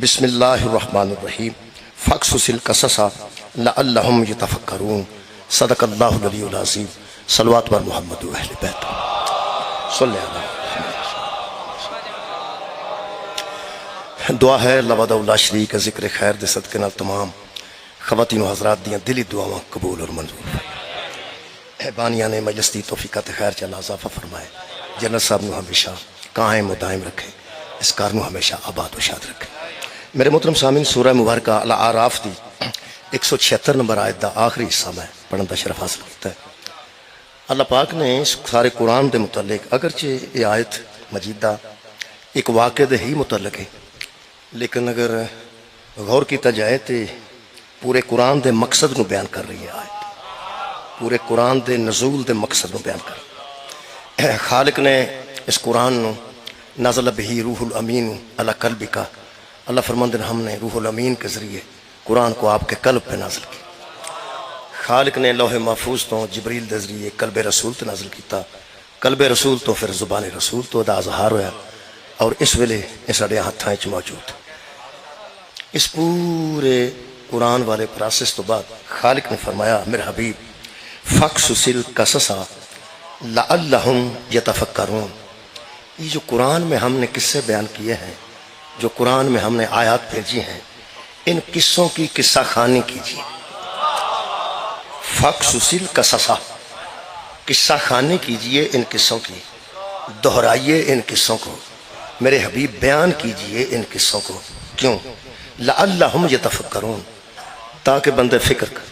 بسم اللہ الرحمن الرحیم فاقصص القصص لعلہم یتفکرون صدق اللہ العلی العظیم صلوات بر محمد و اہل بیت صلی اللہ دعا ہے اللہ وحدہ لا شریک ذکر خیر دے صدقے نال تمام خواتین و حضرات دیاں دلی دعاواں قبول اور منظور ہے بانیاں نے مجلس دی توفیقات خیر چا اللہ اضافہ فرمائے جنرل صاحب نو ہمیشہ قائم و دائم رکھے اس کار نو ہمیشہ آباد و شاد رکھے میرے محترم سامعین سورہ مبارکہ الاعراف دی 176 نمبر آیت دا آخری حصہ میں پڑھن دا شرف حاصل کیتا ہے۔ اللہ پاک نے اس سارے قرآن دے متعلق اگرچہ یہ آیت مجیدہ ایک واقعے دے ہی متعلق ہے لیکن اگر غور کیتا جائے تو پورے قرآن دے مقصد نو بیان کر رہی ہے آیت، پورے قرآن دے نزول دے مقصد نو بیان کر رہی ہے۔ خالق نے اس قرآن نو نازل بہی روح الامین علی قلبک، اللہ فرماندے ہم نے روح الامین کے ذریعے قرآن کو آپ کے قلب پہ نازل کیا۔ خالق نے لوح محفوظ تو جبریل دے ذریعے قلب رسول تے نازل کیتا، قلب رسول تو پھر زبان رسول تو دا اظہار ہویا اور اس ویلے اس اڈے ہاتھاں وچ موجود۔ اس پورے قرآن والے پروسیس تو بعد خالق نے فرمایا میرے حبیب فاقصص القصص لعلہم یتفکرون، یہ جو قرآن میں ہم نے قصے بیان کیے ہیں، جو قرآن میں ہم نے آیات بھیجی ہیں، ان قصوں کی قصہ خوانی کیجیے۔ فاقصص القصص، قصہ خوانی کیجیے ان قصوں کی، دہرائیے ان قصوں کو، میرے حبیب بیان کیجیے ان قصوں کو۔ کیوں؟ لعلہم یتفکرون، تاکہ بندے فکر کر۔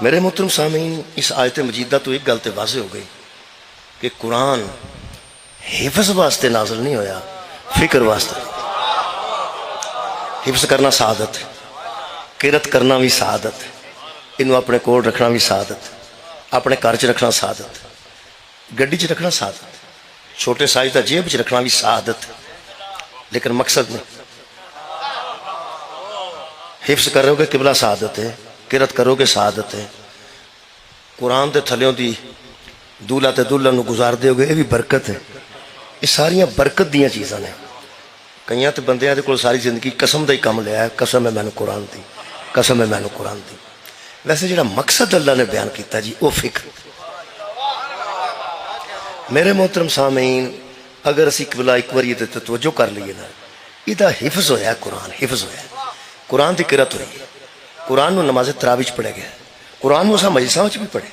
میرے محترم سامعین اس آیت مجیدہ تو ایک گل تے واضح ہو گئی کہ قرآن حفظ واسطے نازل نہیں ہویا، فکر واسطے۔ حفظ کرنا سعادت ہے، قرأت کرنا بھی سعادت ہے، انہوں اپنے کول رکھنا بھی سعادت، اپنے گھر چ رکھنا سعادت، گڈی چ رکھنا سعادت، چھوٹے سائز دا جیب چ رکھنا بھی سعادت، لیکن مقصد نہیں۔ حفظ کرو گے قبلہ سعادت ہے، قرأت کرو گے سعادت ہے، قرآن دے تھلیوں دی دولہ تے دولہ نو گزار دے ہوگے یہ بھی برکت ہے۔ یہ ساریاں برکت دیاں چیزاں نے۔ کئیاں تے بندیاں دے کول ساری زندگی قسم دا ہی کم لیا ہے، قسم ہے میں نے قرآن دی، قسم ہے میں نے قرآن دی۔ ویسے جڑا مقصد اللہ نے بیان کیتا جی وہ فکر۔ میرے محترم سامعین اگر اسی قبلہ ایک بار یہ توجہ کر لیے نا، یہ حفظ ہویا ہے، قرآن حفظ ہویا ہے، قرآن دی قرأت ہوئی ہے، قرآن نو نماز تراویح وچ پڑھیا گیا ہے، قرآن نو اساں مجلساں وچ بھی پڑھے،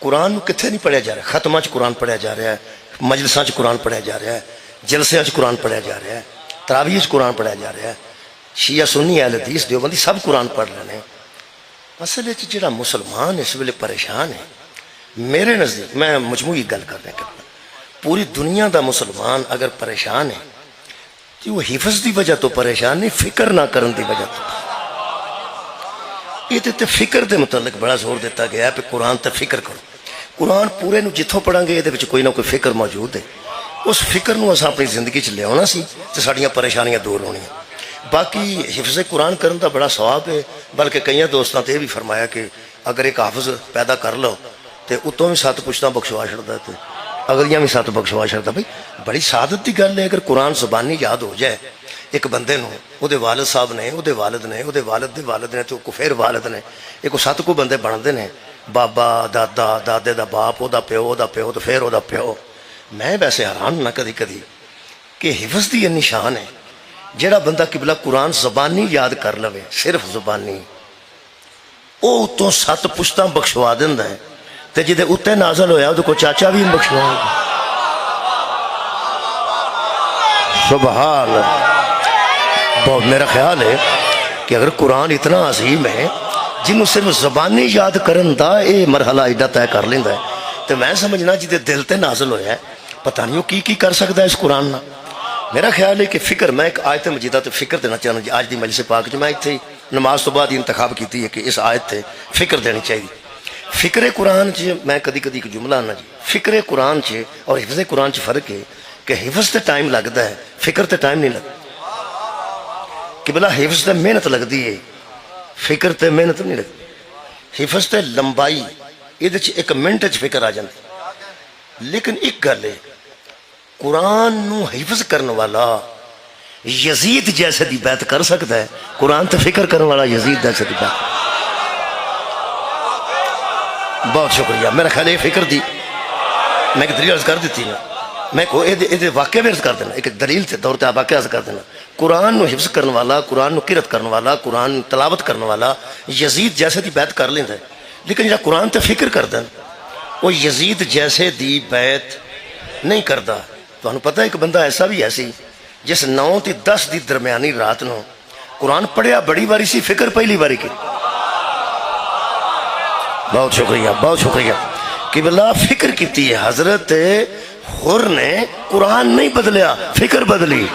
قرآن نو کتھے نہیں پڑھیا جا رہا، ختماں وچ قرآن پڑھیا جا رہا ہے، مجلساں وچ قرآن پڑھیا جا رہا ہے، جلسے وچ قرآن پڑھیا جا رہا ہے، تراویح وچ قرآن پڑھیا جا رہا ہے، شیعہ سنی اہل حدیث دیوبندی سب قرآن پڑھ رہے ہیں۔ اصل وچ جڑا مسلمان اس ویلے پریشان ہے، میرے نزدیک میں مجموعی گل کرنے کرنا، پوری دنیا دا مسلمان اگر پریشان ہے تو وہ حفظ دی وجہ تو پریشان نہیں، فکر نہ کرن دی وجہ تو۔ یہ تے فکر دے متعلق بڑا زور دیتا گیا ہے کہ قرآن تے فکر کرو۔ قرآن پورے نو جتھوں پڑھاں گے یہ کوئی نہ کوئی فکر موجود ہے، اس فکر نو اساں اپنی زندگی چ لے آنا سی تے ساڈیاں پریشانیاں دور ہونیاں۔ باقی حفظ قرآن کرن دا بڑا ثواب ہے، بلکہ کئی دوستاں تے بھی فرمایا کہ اگر ایک حافظ پیدا کر لو تے اتوں بھی 7 پشتاں بخشوا چھڑدا تے اگلیاں بھی 7 بخشوا چھڑدا۔ بھائی بڑی سعادت دی گل ہے اگر قرآن زبانی یاد ہو جائے ایک بندے نو، او دے والد صاحب نے، او دے والد نے، او دے والد دے والد نے، تو کو پھر والد نے، ایک 7 کو بندے بندے نے، بابا دادا دادے دا باپ، او دا پیو، او دا پیو تو پھر او دا پیو۔ میں ویسے حیران نہ کدی کدی کہ حفظ دی انی شان ہے، جیڑا بندہ قبلہ قرآن زبانی یاد کر لوے، صرف زبانی، او اتوں 7 پشتاں بخشوا دیندا ہے تے جدے اتے نازل ہویا او کو چاچا بھی بخشوا۔ سبحان اللہ۔ بہت میرا خیال ہے کہ اگر قرآن اتنا عظیم ہے جنہوں صرف زبانی یاد کرن دا اے مرحلہ ایڈا طے کر لیندا ہے تو میں سمجھنا جدے دل تے نازل ہویا ہے پتہ نہیں وہ کی کر سکتا ہے اس قرآن نا۔ میرا خیال ہے کہ فکر، میں ایک آیت مجیدہ تے فکر دینا چاہنا جی آج دی مجلس پاک جو میں اتھے نماز تو بعد انتخاب کیتی ہے کہ اس آیت تے فکر دینی چاہیے۔ فکر قرآن چ میں کدی کدی ایک جملہ آنا جی، فکر قرآن چ اور حفظ قرآن چ فرق ہے کہ حفظ تے ٹائم لگتا ہے، فکر تے ٹائم نہیں لگتا۔ قبلہ حفظ تے محنت لگتی ہے، فکر تے محنت نہیں لگتی۔ حفظ تے لمبائی یہ 1 منٹ فکر آ جاتی، لیکن ایک گل ہے قرآن نو حفظ کرنے والا یزید جیسے دی بیعت کر سکتا ہے؟ قرآن تے فکر کرنے والا یزید جیسے دی بیعت. بہت شکریہ. میرا خیال ہے فکر دی میں ایک دلیل عرض کر دیتی نا، میں کو یہ واقعہ بھی عرض کر دینا، ایک دلیل سے طور تے واقعہ عرض کر دینا. قرآن نو حفظ کرنے والا، قرآن نو قرأت کرنے والا، قرآن تلاوت کرنے والا یزید جیسے دی بیعت کر لیندہ ہے، لیکن جہاں قرآن تے فکر کردا وہ یزید جیسے دی بیعت نہیں کردا. تو انہوں پتہ ہے ایک بندہ ایسا بھی ایسی جس 9 تے 10 دی درمیانی رات نو قرآن پڑھیا بڑی باری سی، فکر پہلی باری کی. بہت شکریہ، بہت شکریہ. کہ بلا فکر کیتی ہے. حضرت حر نے قرآن نہیں بدلیا، فکر بدلی.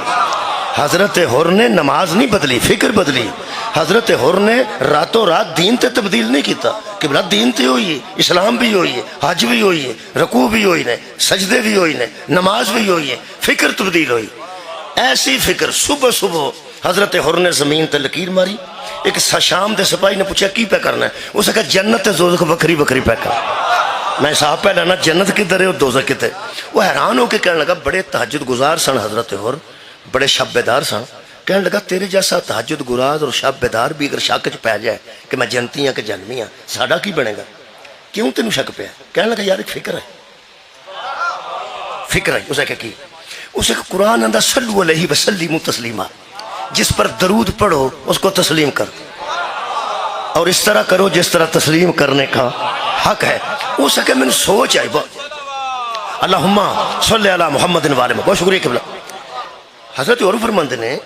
حضرت حر نے نماز نہیں بدلی، فکر بدلی. حضرت حر نے راتوں رات دین تے تبدیل نہیں کیتا کہ بلا دین تے ہوئی ہے، اسلام بھی ہوئی ہے، حج بھی ہوئی ہے، رکوع بھی ہوئی ہے، سجدے بھی ہوئی ہے، نماز بھی ہوئی ہے، فکر تبدیل ہوئی. ایسی فکر صبح صبح حضرت حر نے زمین تے لکیر ماری. ایک شام دے سپاہی نے پوچھا کی پہ کرنا ہے؟ اس نے کہا جنت تے دوزخ بکری بکری پہ کرنا. میں صاحب پہ لینا جنت کدھر ہے اور دوزخ کدھر. وہ حیران ہو کے کہنے لگا، بڑے تہجد گزار سن حضرت حر، بڑے شب بیدار سن. کہنے لگا تیرے جیسا تہجد گزار اور شب بیدار بھی اگر شک چ پہ جائے کہ میں جنتی ہاں کہ جہنمی ہاں، ساڈا کی بنے گا؟ کیوں تینوں شک پیا؟ کہنے لگا یار ایک فکر ہے، فکر ہے. اسے کہ کی؟ اسے کہ قرآن اندر صلو علیہ وسلموا تسلیما، جس پر درود پڑھو اس کو تسلیم کر، اور اس طرح کرو جس طرح تسلیم کرنے کا حق ہے. اسے کہ میں نے سوچ آئی اللہم صلی علی محمد والے. بہت شکریہ قبلہ. حضرت عمر فرماندے نے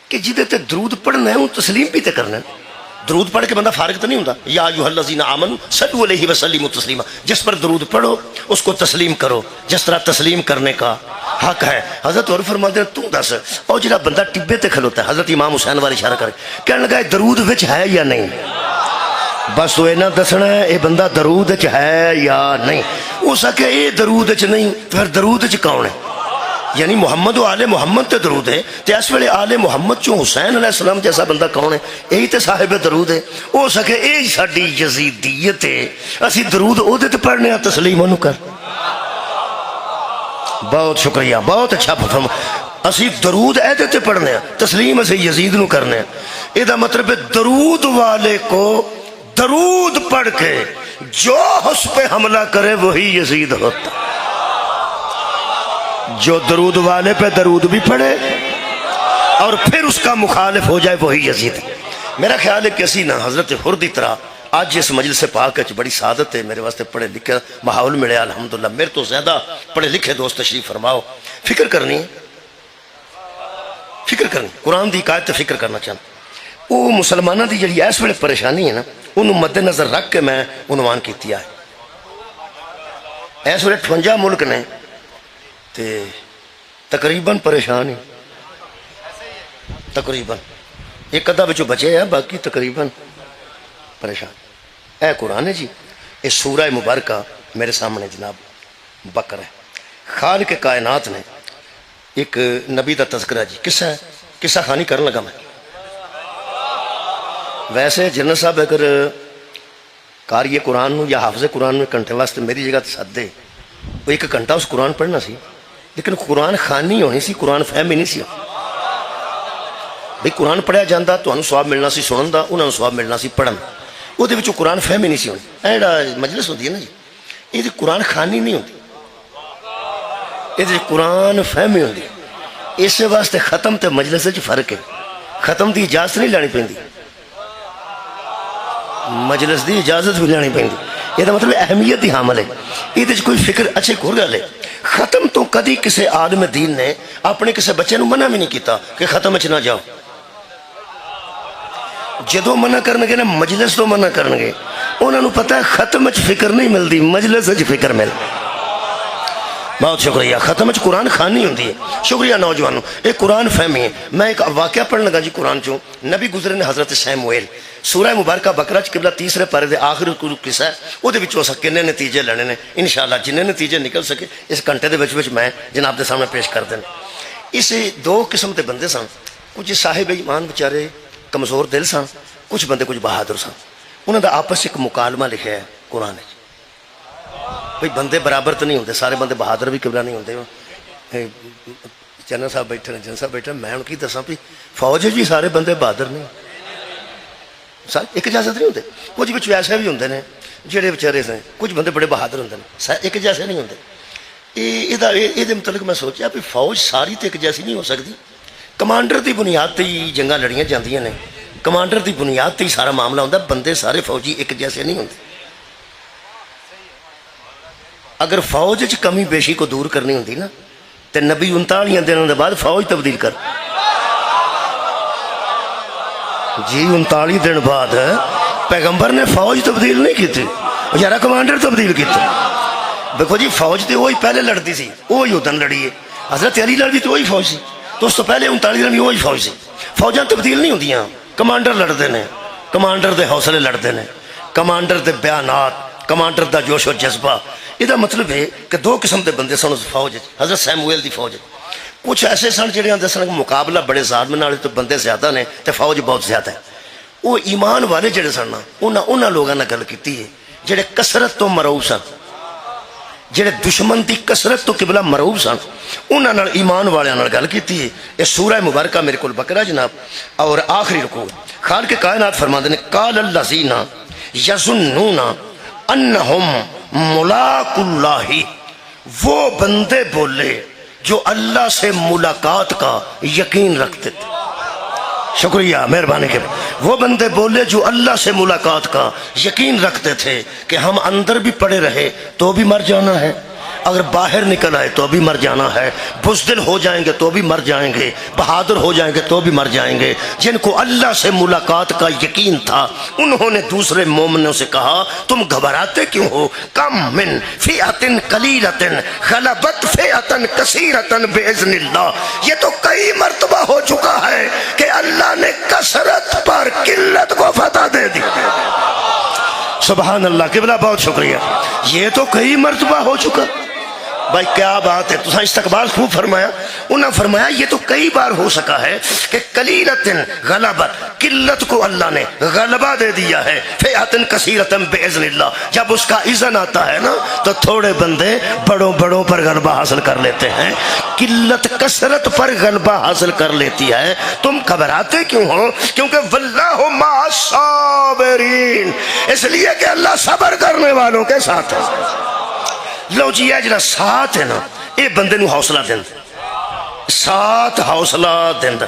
کہ جدے تے درود پڑھنا ہے وہ تسلیم بھی تے کرنا ہے. درود پڑھ کے بندہ فارغ تو نہیں ہوتا. یا ایھا الذین آمنوا صلوا علیہ وسلموا تسلیما، جس پر درود پڑھو اس کو تسلیم کرو جس طرح تسلیم کرنے کا حق ہے. حضرت عمر فرماندے نے تو دس اور جڑا بندہ ٹبے تے کھلوتا ہے، حضرت امام حسین والے اشارہ کر کہنے لگا درود وچ ہے یا نہیں؟ بس وہ نہ دسنا ہے یہ بندہ درود وچ ہے یا نہیں. اس آ کہ یہ درود وچ نہیں تو پھر درود وچ کون ہے؟ یعنی محمد و آل محمد تے درود ہے. تے اس ویلے آل محمد چوں حسین علیہ السلام جیسا بندہ کون ہے؟ یہی تے صاحب درود ہے. ہو سکے یہ ساری یزیدیت ہے، اسی درود او دے تے پڑھنے ہیں، تسلیم انہوں کر. بہت شکریہ، بہت اچھا فرما. اسی درود اے دے تے پڑھنے ہیں، تسلیم اسی یزید نو کرنے ہیں. یہ دا مطلب ہے درود والے کو درود پڑھ کے جو اس پہ حملہ کرے وہی یزید ہوتا. جو درود والے پہ درود بھی پڑھے اور پھر اس کا مخالف ہو جائے وہی یزید. میرا خیال ہے کہ اسی نہ حضرت حر دی طرح آج اس مجلس پاک اچ بڑی سعادت ہے. میرے واسطے پڑھے لکھے ماحول ملے الحمدللہ. میرے تو زیادہ پڑھے لکھے دوست تشریف فرماؤ. فکر کرنی ہے، فکر کرنی قرآن دی حکایت فکر کرنا چاہتا. وہ مسلمانہ دی جڑی اس ویلے پریشانی ہے نا انہوں مد نظر رکھ کے میں عنوان کیتی ہے. اس ویلے 58 ملک نے تے تقریباً پریشان ہی، تقریباً ایک ادھا بچوں بچے ہیں، باقی تقریباً پریشان. اے قرآن ہے جی، یہ سورہ مبارکہ میرے سامنے جناب بکر ہے. خالق کائنات نے ایک نبی دا تذکرہ جی قصہ ہے، قصہ خانی کرنے لگا میں. ویسے جنرل صاحب اگر قاری قرآن نو یا حافظ قرآن میں گھنٹے واسطے میری جگہ تے سد دے، وہ 1 گھنٹہ اس قرآن پڑھنا سی، لیکن قرآن خانی ہونی سی، قرآن فہمی نہیں سی. بھئی قرآن پڑھیا جاندہ تو انہوں سواب ملنا سی سنن دا، انہوں سواب ملنا سی پڑھن. وہ دے وچوں قرآن فہمی نہیں سی ہونی. ایڈا مجلس ہوتی ہے نا جی، یہ دی قرآن خانی نہیں ہوتی، یہ دی قرآن فہمی ہوتی. اس واسطے ختم تے مجلس وچ فرق ہے. ختم دی اجازت نہیں لانی پیندی، مجلس دی اجازت بھی لانی پیندی. یہ دا مطلب اہمیت دی حامل ہے. یہ دے کوئی فکر اچھے کور گل ہے. ختم تو کدی کسے عالم دین نے اپنے کسے بچے نو منع بھی نہیں کیتا کہ ختم اچھ نہ جاؤ. جدو منع کرنگے نا مجلس تو منع کرنگے، انہوں نے پتہ ہے ختم اچھ فکر نہیں ملتی، مجلس اچھ فکر مل. بہت شکریہ. ختم اچھ قرآن خانی ہوندی ہے. شکریہ نوجوانوں. ایک قرآن فہمی ہے. میں ایک واقعہ پڑھنے لگا جی قرآن چوں. نبی گزرے نے حضرت سیموئیل، سورہ مبارکہ بقرہ چ قبلہ تیسرے پارے دے آخر قصہ ہے. وہ دے وچوں اساں کنے نتیجے لینے نے انشاءاللہ، جننے نتیجے نکل سکے اس گھنٹے دے وچ میں جناب دے سامنے پیش کر دینا. اس 2 قسم دے بندے سن. کچھ صاحب ایمان بیچارے کمزور دل سن، کچھ بندے کچھ بہادر سن. انہوں دا آپس ایک مکالمہ لکھا ہے قرآن ہے. بھئی بندے برابر تو نہیں ہوتے، سارے بندے بہادر بھی قبلہ نہیں ہوتے. جنرل صاحب بیٹھے نے، جنرل صاحب بیٹھے، میں ان کی دساں بھی فوج جی سارے بندے بہادر نے، سارے ایک جیسے نہیں ہوتے، کچھ بچ ایسے بھی ہوتے ہیں جہے بچارے سے کچھ بندے بڑے بہادر ہوتے ہیں، ایک جیسے نہیں ہوتے۔ یہ متعلق میں سوچا بھی فوج ساری تو ایک جیسی نہیں ہو سکتی، کمانڈر کی بنیاد تے ہی جنگاں لڑیاں جاندیاں نے، کمانڈر کی بنیاد تے ہی سارا معاملہ ہوتا، بندے سارے فوجی ایک جیسے نہیں ہوتے۔ اگر فوج چ کمی بیشی کو دور کرنی ہوتی نا تو نبی 39 دنوں کے بعد فوج تبدیل کر، جی 39 دن بعد پیغمبر نے فوج تبدیل نہیں کی تھی، یارا کمانڈر تبدیل کیتے۔ دیکھو جی فوج تو وہی پہلے لڑتی سی، وہی ادن لڑی ہے، حضرت علی لڑتی تو وہی فوج سی، تو اس تو پہلے 39 دن بھی وہی فوج سی۔ فوجاں تبدیل نہیں ہوندیاں، کمانڈر لڑتے ہیں، کمانڈر دے حوصلے لڑتے ہیں، کمانڈر دے بیانات، کمانڈر دا جوش و جذبہ۔ یہ مطلب ہے کہ دو قسم دے بندے سن اس فوج، حضرت سیمویل دی فوج۔ کچھ ایسے سن جڑے آندے سن مقابلہ بڑے ظالم نال تو بندے زیادہ نے تے فوج بہت زیادہ ہے۔ وہ ایمان والے جڑے سن انہاں لوگاں نے گل کیتی ہے جڑے کثرت تو مرعوب سن، جڑے دشمن دی کثرت تو قبلہ مرعوب سن، انہاں نال ایمان والیاں نال گل کیتی ہے۔ یہ سورہ مبارکہ میرے کول بقرہ جناب، اور آخری رکوع خالق کائنات فرماندے نے قال الذین یظنون انہم ملاق اللہ، وہ بندے بولے جو اللہ سے ملاقات کا یقین رکھتے تھے۔ شکریہ مہربانی کے، وہ بندے بولے جو اللہ سے ملاقات کا یقین رکھتے تھے کہ ہم اندر بھی پڑے رہے تو بھی مر جانا ہے، اگر باہر نکل آئے تو بھی مر جانا ہے، بزدل ہو جائیں گے تو بھی مر جائیں گے، بہادر ہو جائیں گے تو بھی مر جائیں گے۔ جن کو اللہ سے ملاقات کا یقین تھا انہوں نے دوسرے مومنوں سے کہا تم گھبراتے کیوں ہو؟ کم من فئۃ قلیلۃ غلبت فئۃ کثیرۃ باذن اللہ۔ یہ تو کئی مرتبہ ہو چکا ہے کہ اللہ نے کثرت پر قلت کو فتح دے دی۔ سبحان اللہ، قبلہ بہت شکریہ، یہ تو کئی مرتبہ ہو چکا۔ بھائی کیا بات ہے، تسا استقبال خوب فرمایا۔ انہوں نے فرمایا یہ تو کئی بار ہو سکا ہے کہ قلیلۃ غلبت، قلت کو اللہ نے غلبہ دے دیا ہے، فئۃ کثیرۃ باذن اللہ۔ جب اس کا اذن آتا ہے نا تو تھوڑے بندے بڑوں بڑوں پر غلبہ حاصل کر لیتے ہیں، قلت کثرت پر غلبہ حاصل کر لیتی ہے۔ تم گھبراتے کیوں ہو؟ کیونکہ واللہ مع الصابرین، اس لیے کہ اللہ صبر کرنے والوں کے ساتھ ہے۔ لو جی یہ جڑا ساتھ ہے نا یہ بندے نو حوصلہ دیندہ، ساتھ حوصلہ دیندہ،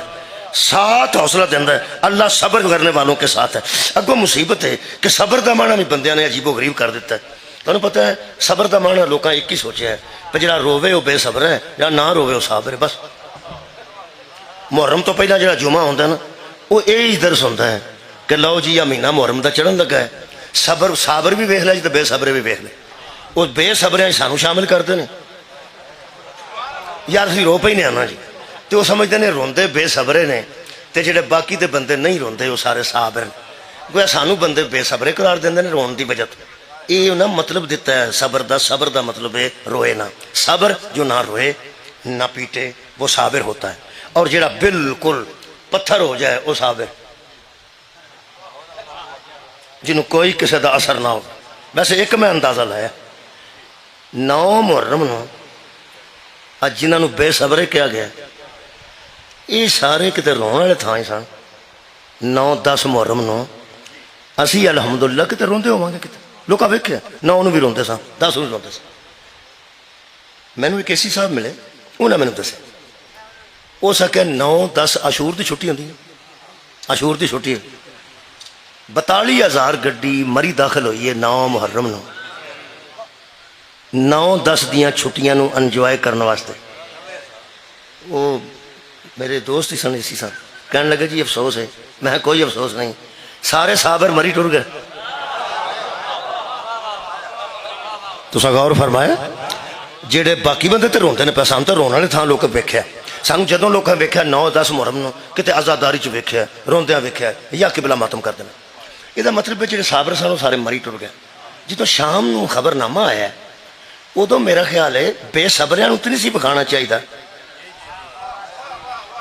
ساتھ حوصلہ دیندہ ہے۔ اللہ صبر کرنے والوں کے ساتھ ہے۔ اگو مصیبت ہے کہ صبر دا معنی بھی بندیاں نے عجیب و غریب کر دیتا ہے۔ تمہیں پتہ ہے صبر دا معنی لوکاں ایک ہی سوچیا ہے کہ جڑا روے وہ بے صبر ہے، یا نہ روے وہ صابر ہے۔ بس محرم تو پہلا جڑا جمعہ ہوتا ہے نا وہ یہی درس ہوتا ہے کہ لو جی یہ مہینہ محرم دا چڑھن لگا ہے، صبر صابر بھی ویکھ لے جی تو بے صبر بھی ویکھ لے۔ وہ بے صبریاں سانو شامل کرتے ہیں، یار اسی رو پہ ہی نہیں آنا جی، تو وہ سمجھتے ہیں روندے بے صبرے نے تے جڑے باقی دے بندے نہیں روندے وہ سارے صابر ہیں۔ گویا سانو بندے بے صبرے قرار دیندے نے رون دی وجہ تو۔ یہ نا مطلب دیتا ہے صبر دا، صبر دا مطلب ہے روئے نہ۔ صبر جو نہ روئے نہ پیٹے وہ صابر ہوتا ہے، اور جڑا بالکل پتھر ہو جائے وہ صابر، جنہوں کوئی کسی دا اثر نہ ہو۔ ویسے ایک میں اندازہ لایا 9 محرم نو اج جنہاں نو بے صبرے کیا گیا یہ سارے کتے رون والے تھان سن۔ 9-10 محرم نو اسی الحمدللہ کتے روندے ہوں گے، کتے لوکا ویکھیا 9 نو بھی روندے سن، 10 نو بھی روندے سن۔ میں نے ایک ایسی صاحب ملے، انہوں نے میں نے دسے ہو سکے 9-10 عاشور دی چھٹی ہوندی ہے، عاشور دی چھٹی ہے، 42,000 گڈی مری داخل ہوئی ہے 9 محرم نو، 9-10 دیاں چھٹیاں نو انجوائے کرنے واسطے۔ وہ میرے دوست ہی سن اسی سن، کہنے لگے جی افسوس ہے، میں کوئی افسوس نہیں، سارے صابر مری ٹر گئے۔ تو غور فرمایا جڑے باقی بندے تے روندے نے پے، سان تے رون والے تھان لوک ویکھیا، سانو جدوں لوکاں ویکھیا 9-10 محرم نو کتے عزاداری چ ویکھیا، روندیاں ویکھیا یا قبلہ ماتم کر دینا۔ یہ مطلب ہے جڑے صابر سن سارے مری ٹر گئے۔ جدوں شام نو خبر نامہ آیا ادو میرا خیال ہے بے صبریاں تو نہیں سی بکھانا چاہیے،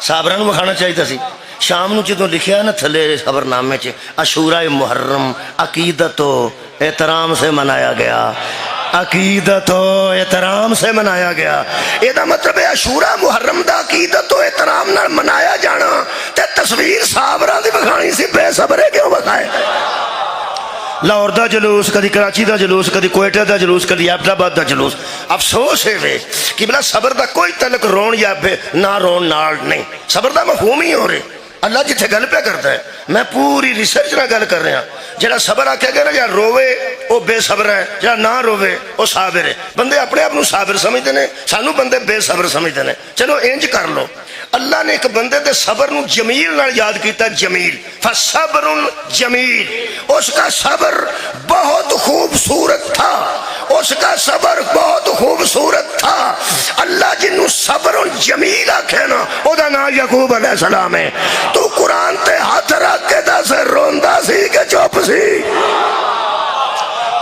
صابراں بکھانا چاہیے سی۔ شام نو جدوں لکھیا نا تھلے خبر نامے چ عاشورہ محرم عقیدت و احترام سے منایا گیا، عقیدت و احترام سے منایا گیا. یہ مطلب ہے عاشورا محرم دا عقیدت و احترام نال منایا جانا تے تصویر صابراں دی بکھانی سی. بے صبرے کیوں بکھائے؟ لاہور دا جلوس، کدی کراچی دا جلوس، کدی کوئٹہ دا جلوس، کدی ایبٹ آباد دا جلوس. افسوس ہے وے کہ بلا صبر دا کوئی تعلق رون یا نہ رون نال نہیں. صبر دا مفہوم ہی ہو رہے. اللہ جتھے گل پہ کرتا ہے، میں پوری ریسرچ نہ گل کر رہا. جڑا صبر آکھے گا نا یا روے وہ بے صبر ہے، جڑا نہ روے وہ صابر ہے. بندے اپنے آپ صابر سمجھتے ہیں، سانو بندے بے صبر سمجھتے ہیں. چلو انج کر لو، اللہ نے ایک بندے دے صبر نو جمیل نال یاد کیتا. جمیل فصبر جمیل، اس کا صبر بہت خوبصورت تھا، اس کا صبر بہت خوبصورت تھا. اللہ جنو صبر جمیل آکھے نا او دا نام یعقوب علیہ السلام ہے. تو قرآن تے ہاتھ رکھ کے دس روندا سی کہ چپ سی؟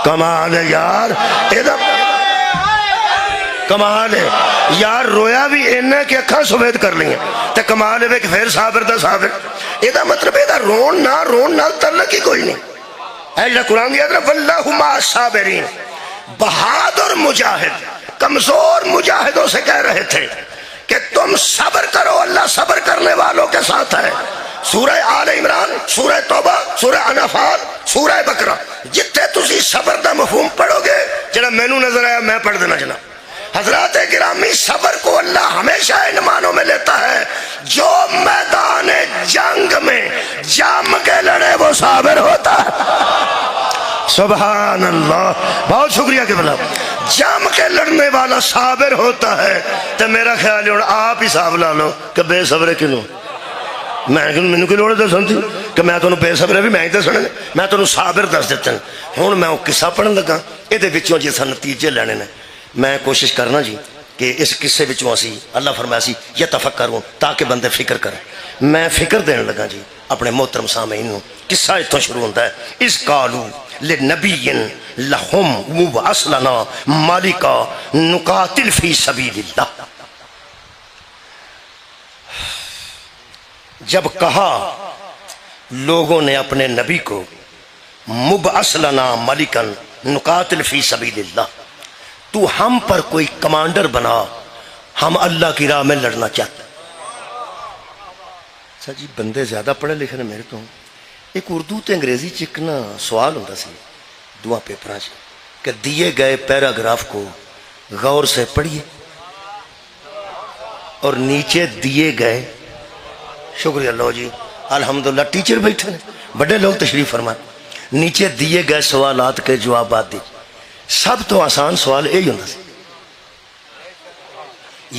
کمال ہے یار، کمال ہے یار. رویا بھی اینا کہ اکھاں سفید کر لیں تے کمال ہے کہ پھر صابر دا صابر. یہ دا مطلب ہے رون نہ تعلق ہی کوئی نہیں. اے جڑا قرآن دیا تھا واللہ مع الصابرین. بہادر مجاہد کمزور مجاہدوں سے کہہ رہے تھے کہ تم صبر کرو، اللہ صبر کرنے والوں کے ساتھ ہے. سورہ آل عمران، سورہ توبہ، سورہ انفال، سورہ بقرہ، جتنے تسی صبر دا مفہوم پڑھو گے جڑا مینوں نظر آیا میں پڑھ دینا جناب. حضرات گرامی، صبر کو اللہ ہمیشہ ان معنوں میں لیتا ہے جو میدان جنگ میں جم کے لڑے وہ صابر ہوتا ہے. سبحان اللہ، بہت شکریہ کہ بلا جم کے لڑنے والا صابر ہوتا ہے. تو میرا خیال ہے آپ ہی حساب لا لو کہ بے صبر کیوں. میں کوئی لوڑ دسن تھی کہ میں تمہیں بے صبر بھی میں دسنے، میں تمہیں صابر دس دیتا ہوں. میں وہ قصہ پڑھن لگا، یہ جیسا نتیجے لینے نے. میں کوشش کرنا جی کہ اس قصے بچوں اسی اللہ فرمایا سی یتفکرون تاکہ بندے فکر کریں. میں فکر دین لگا جی اپنے محترم سامعین نو. قصہ اتوں شروع ہوتا ہے. اس قالو لنبی لہم مبعث لنا مالکا نقاتل فی سبیل اللہ. جب کہا لوگوں نے اپنے نبی کو مبعث لنا ملکن نقاتل فی سبیل اللہ، تو ہم پر کوئی کمانڈر بنا، ہم اللہ کی راہ میں لڑنا چاہتے. سر جی بندے زیادہ پڑھے لکھے میرے تو ایک اردو تے انگریزی چکنا سوال ہوتا سی دعا پیپراں کہ دیے گئے پیراگراف کو غور سے پڑھیے اور نیچے دیے گئے. شکریہ لو جی الحمدللہ ٹیچر بیٹھے ہیں، بڑے لوگ تشریف فرمائے. نیچے دیے گئے سوالات کے جوابات دی. سب تو آسان سوال یہی ہوتا سی،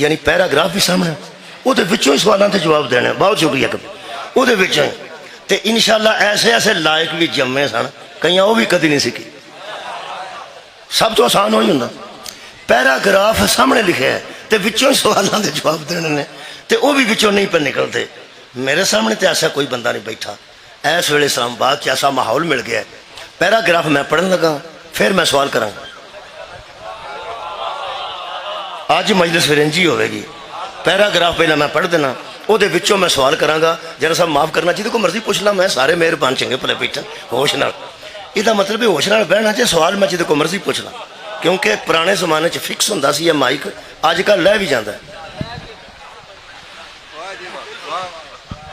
یعنی پیراگراف بھی سامنے وہ ہی سوالوں سے جواب دینے. بہت شکریہ وہ تے انشاءاللہ ایسے ایسے لائق بھی جمے سن کئی وہ بھی کدی نہیں سیکھی. سب تو آسان وہی ہوں پیراگراف سامنے لکھے ہے تے وچوں سوالوں کے جواب دینے نے تے وہ بھی وچوں نہیں پہ نکلتے. میرے سامنے تے ایسا کوئی بندہ نہیں بیٹھا. ایس ویلے اسلام آباد چ ایسا ماحول مل گیا ہے. پیراگراف میں پڑھن لگا پھر میں سوال کراں. آج مجلس پھر انجی ہوئے گی. پیراگراف پہلے میں پڑھ دینا وہ میں سوال کراں گا. جناب صاحب معاف کرنا جی کو مرضی پوچھ لا، میں سارے مہربان چنگے بھلے بیٹھے ہوش نال. یہ مطلب ہے ہوش نال بہنا چاہے سوال میں جی کو مرضی پوچھ لا، کیونکہ پرانے زمانے چ فکس ہوں سی مائک، اج کل لے بھی جاتا ہے.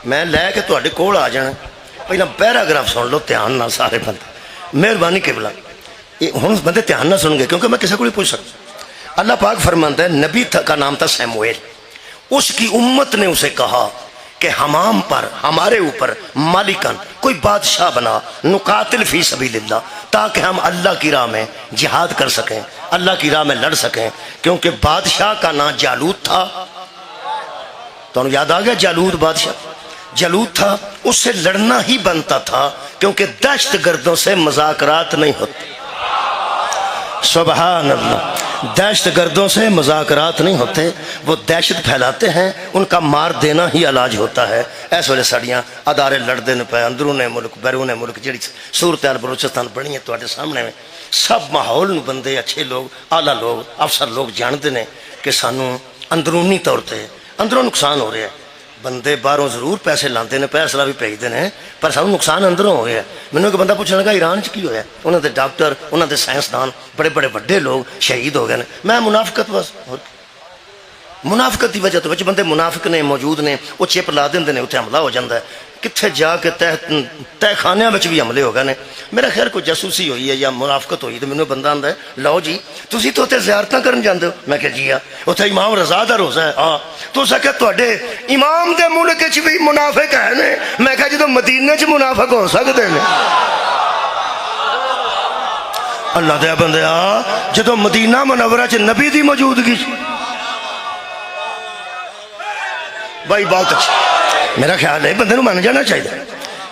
میں لے کے تھوڑے کول آ جانا. پہلے پیراگراف سن لو دھیان نال سارے بندے، مہربانی قبلہ. یہ ہوں بندے دھیان نہ سن گے کیونکہ میں کسی کو نہیں پوچھ سکتا. اللہ پاک فرماتا ہے نبی کا نام تھا سیموئیل. اس کی امت نے اسے کہا کہ ہم پر ہمارے اوپر مالکن کوئی بادشاہ بنا نقاتل فی سبیل اللہ، تاکہ ہم اللہ کی راہ میں جہاد کر سکیں، اللہ کی راہ میں لڑ سکیں. کیونکہ بادشاہ کا نام جالوت تھا. تو یاد آ گیا جالوت بادشاہ جالوت تھا. اس سے لڑنا ہی بنتا تھا کیونکہ دہشت گردوں سے مذاکرات نہیں ہوتے. سبحان اللہ، دہشت گردوں سے مذاکرات نہیں ہوتے. وہ دہشت پھیلاتے ہیں، ان کا مار دینا ہی علاج ہوتا ہے. ایس ویلے ساڑیاں ادارے لڑتے پے اندرون ملک بیرون ملک. جڑی صورتحال بلوچستان بنی ہے تواڈے سامنے میں سب ماحول بندے اچھے لوگ اعلیٰ لوگ افسر لوگ جانتے ہیں کہ سانو اندرونی طور پہ اندروں نقصان ہو رہا ہے. بندے باہروں ضرور پیسے لاتے ہیں پیسہ بھی بھیجتے ہیں پر سب نقصان اندروں ہو گیا مینوں ایک بندہ پوچھنے لگا ایران چ کی ہویا انہوں دے ڈاکٹر انہوں دے سائنسدان بڑے بڑے وڈے لوگ شہید ہو گئے ہیں میں منافقت بس منافقت کی وجہ تو بندے منافق نے موجود نے وہ چپ لا دیں اتنے حملہ ہو جاتا ہے کتنے جا کے تہ خانیاں بھی حملے ہو گئے ہیں میرا خیر کوئی جاسوسی ہوئی ہے یا منافقت ہوئی تو مینوں بندہ آتا ہے لو جی تسی تو اتنے زیارتاں کرن جاندے ہو میں کہ جی اتنے امام رضا دا روزہ ہے ہاں تو سکے تواڈے امام دے ملک وچ بھی منافق ہے نے میں کہ جدوں مدینے چ منافق ہو سکدے نے اللہ دے بندیا جدوں مدینہ منورہ چ نبی دی موجودگی بھائی بہت اچھا میرا خیال ہے بندے مان جانا چاہیے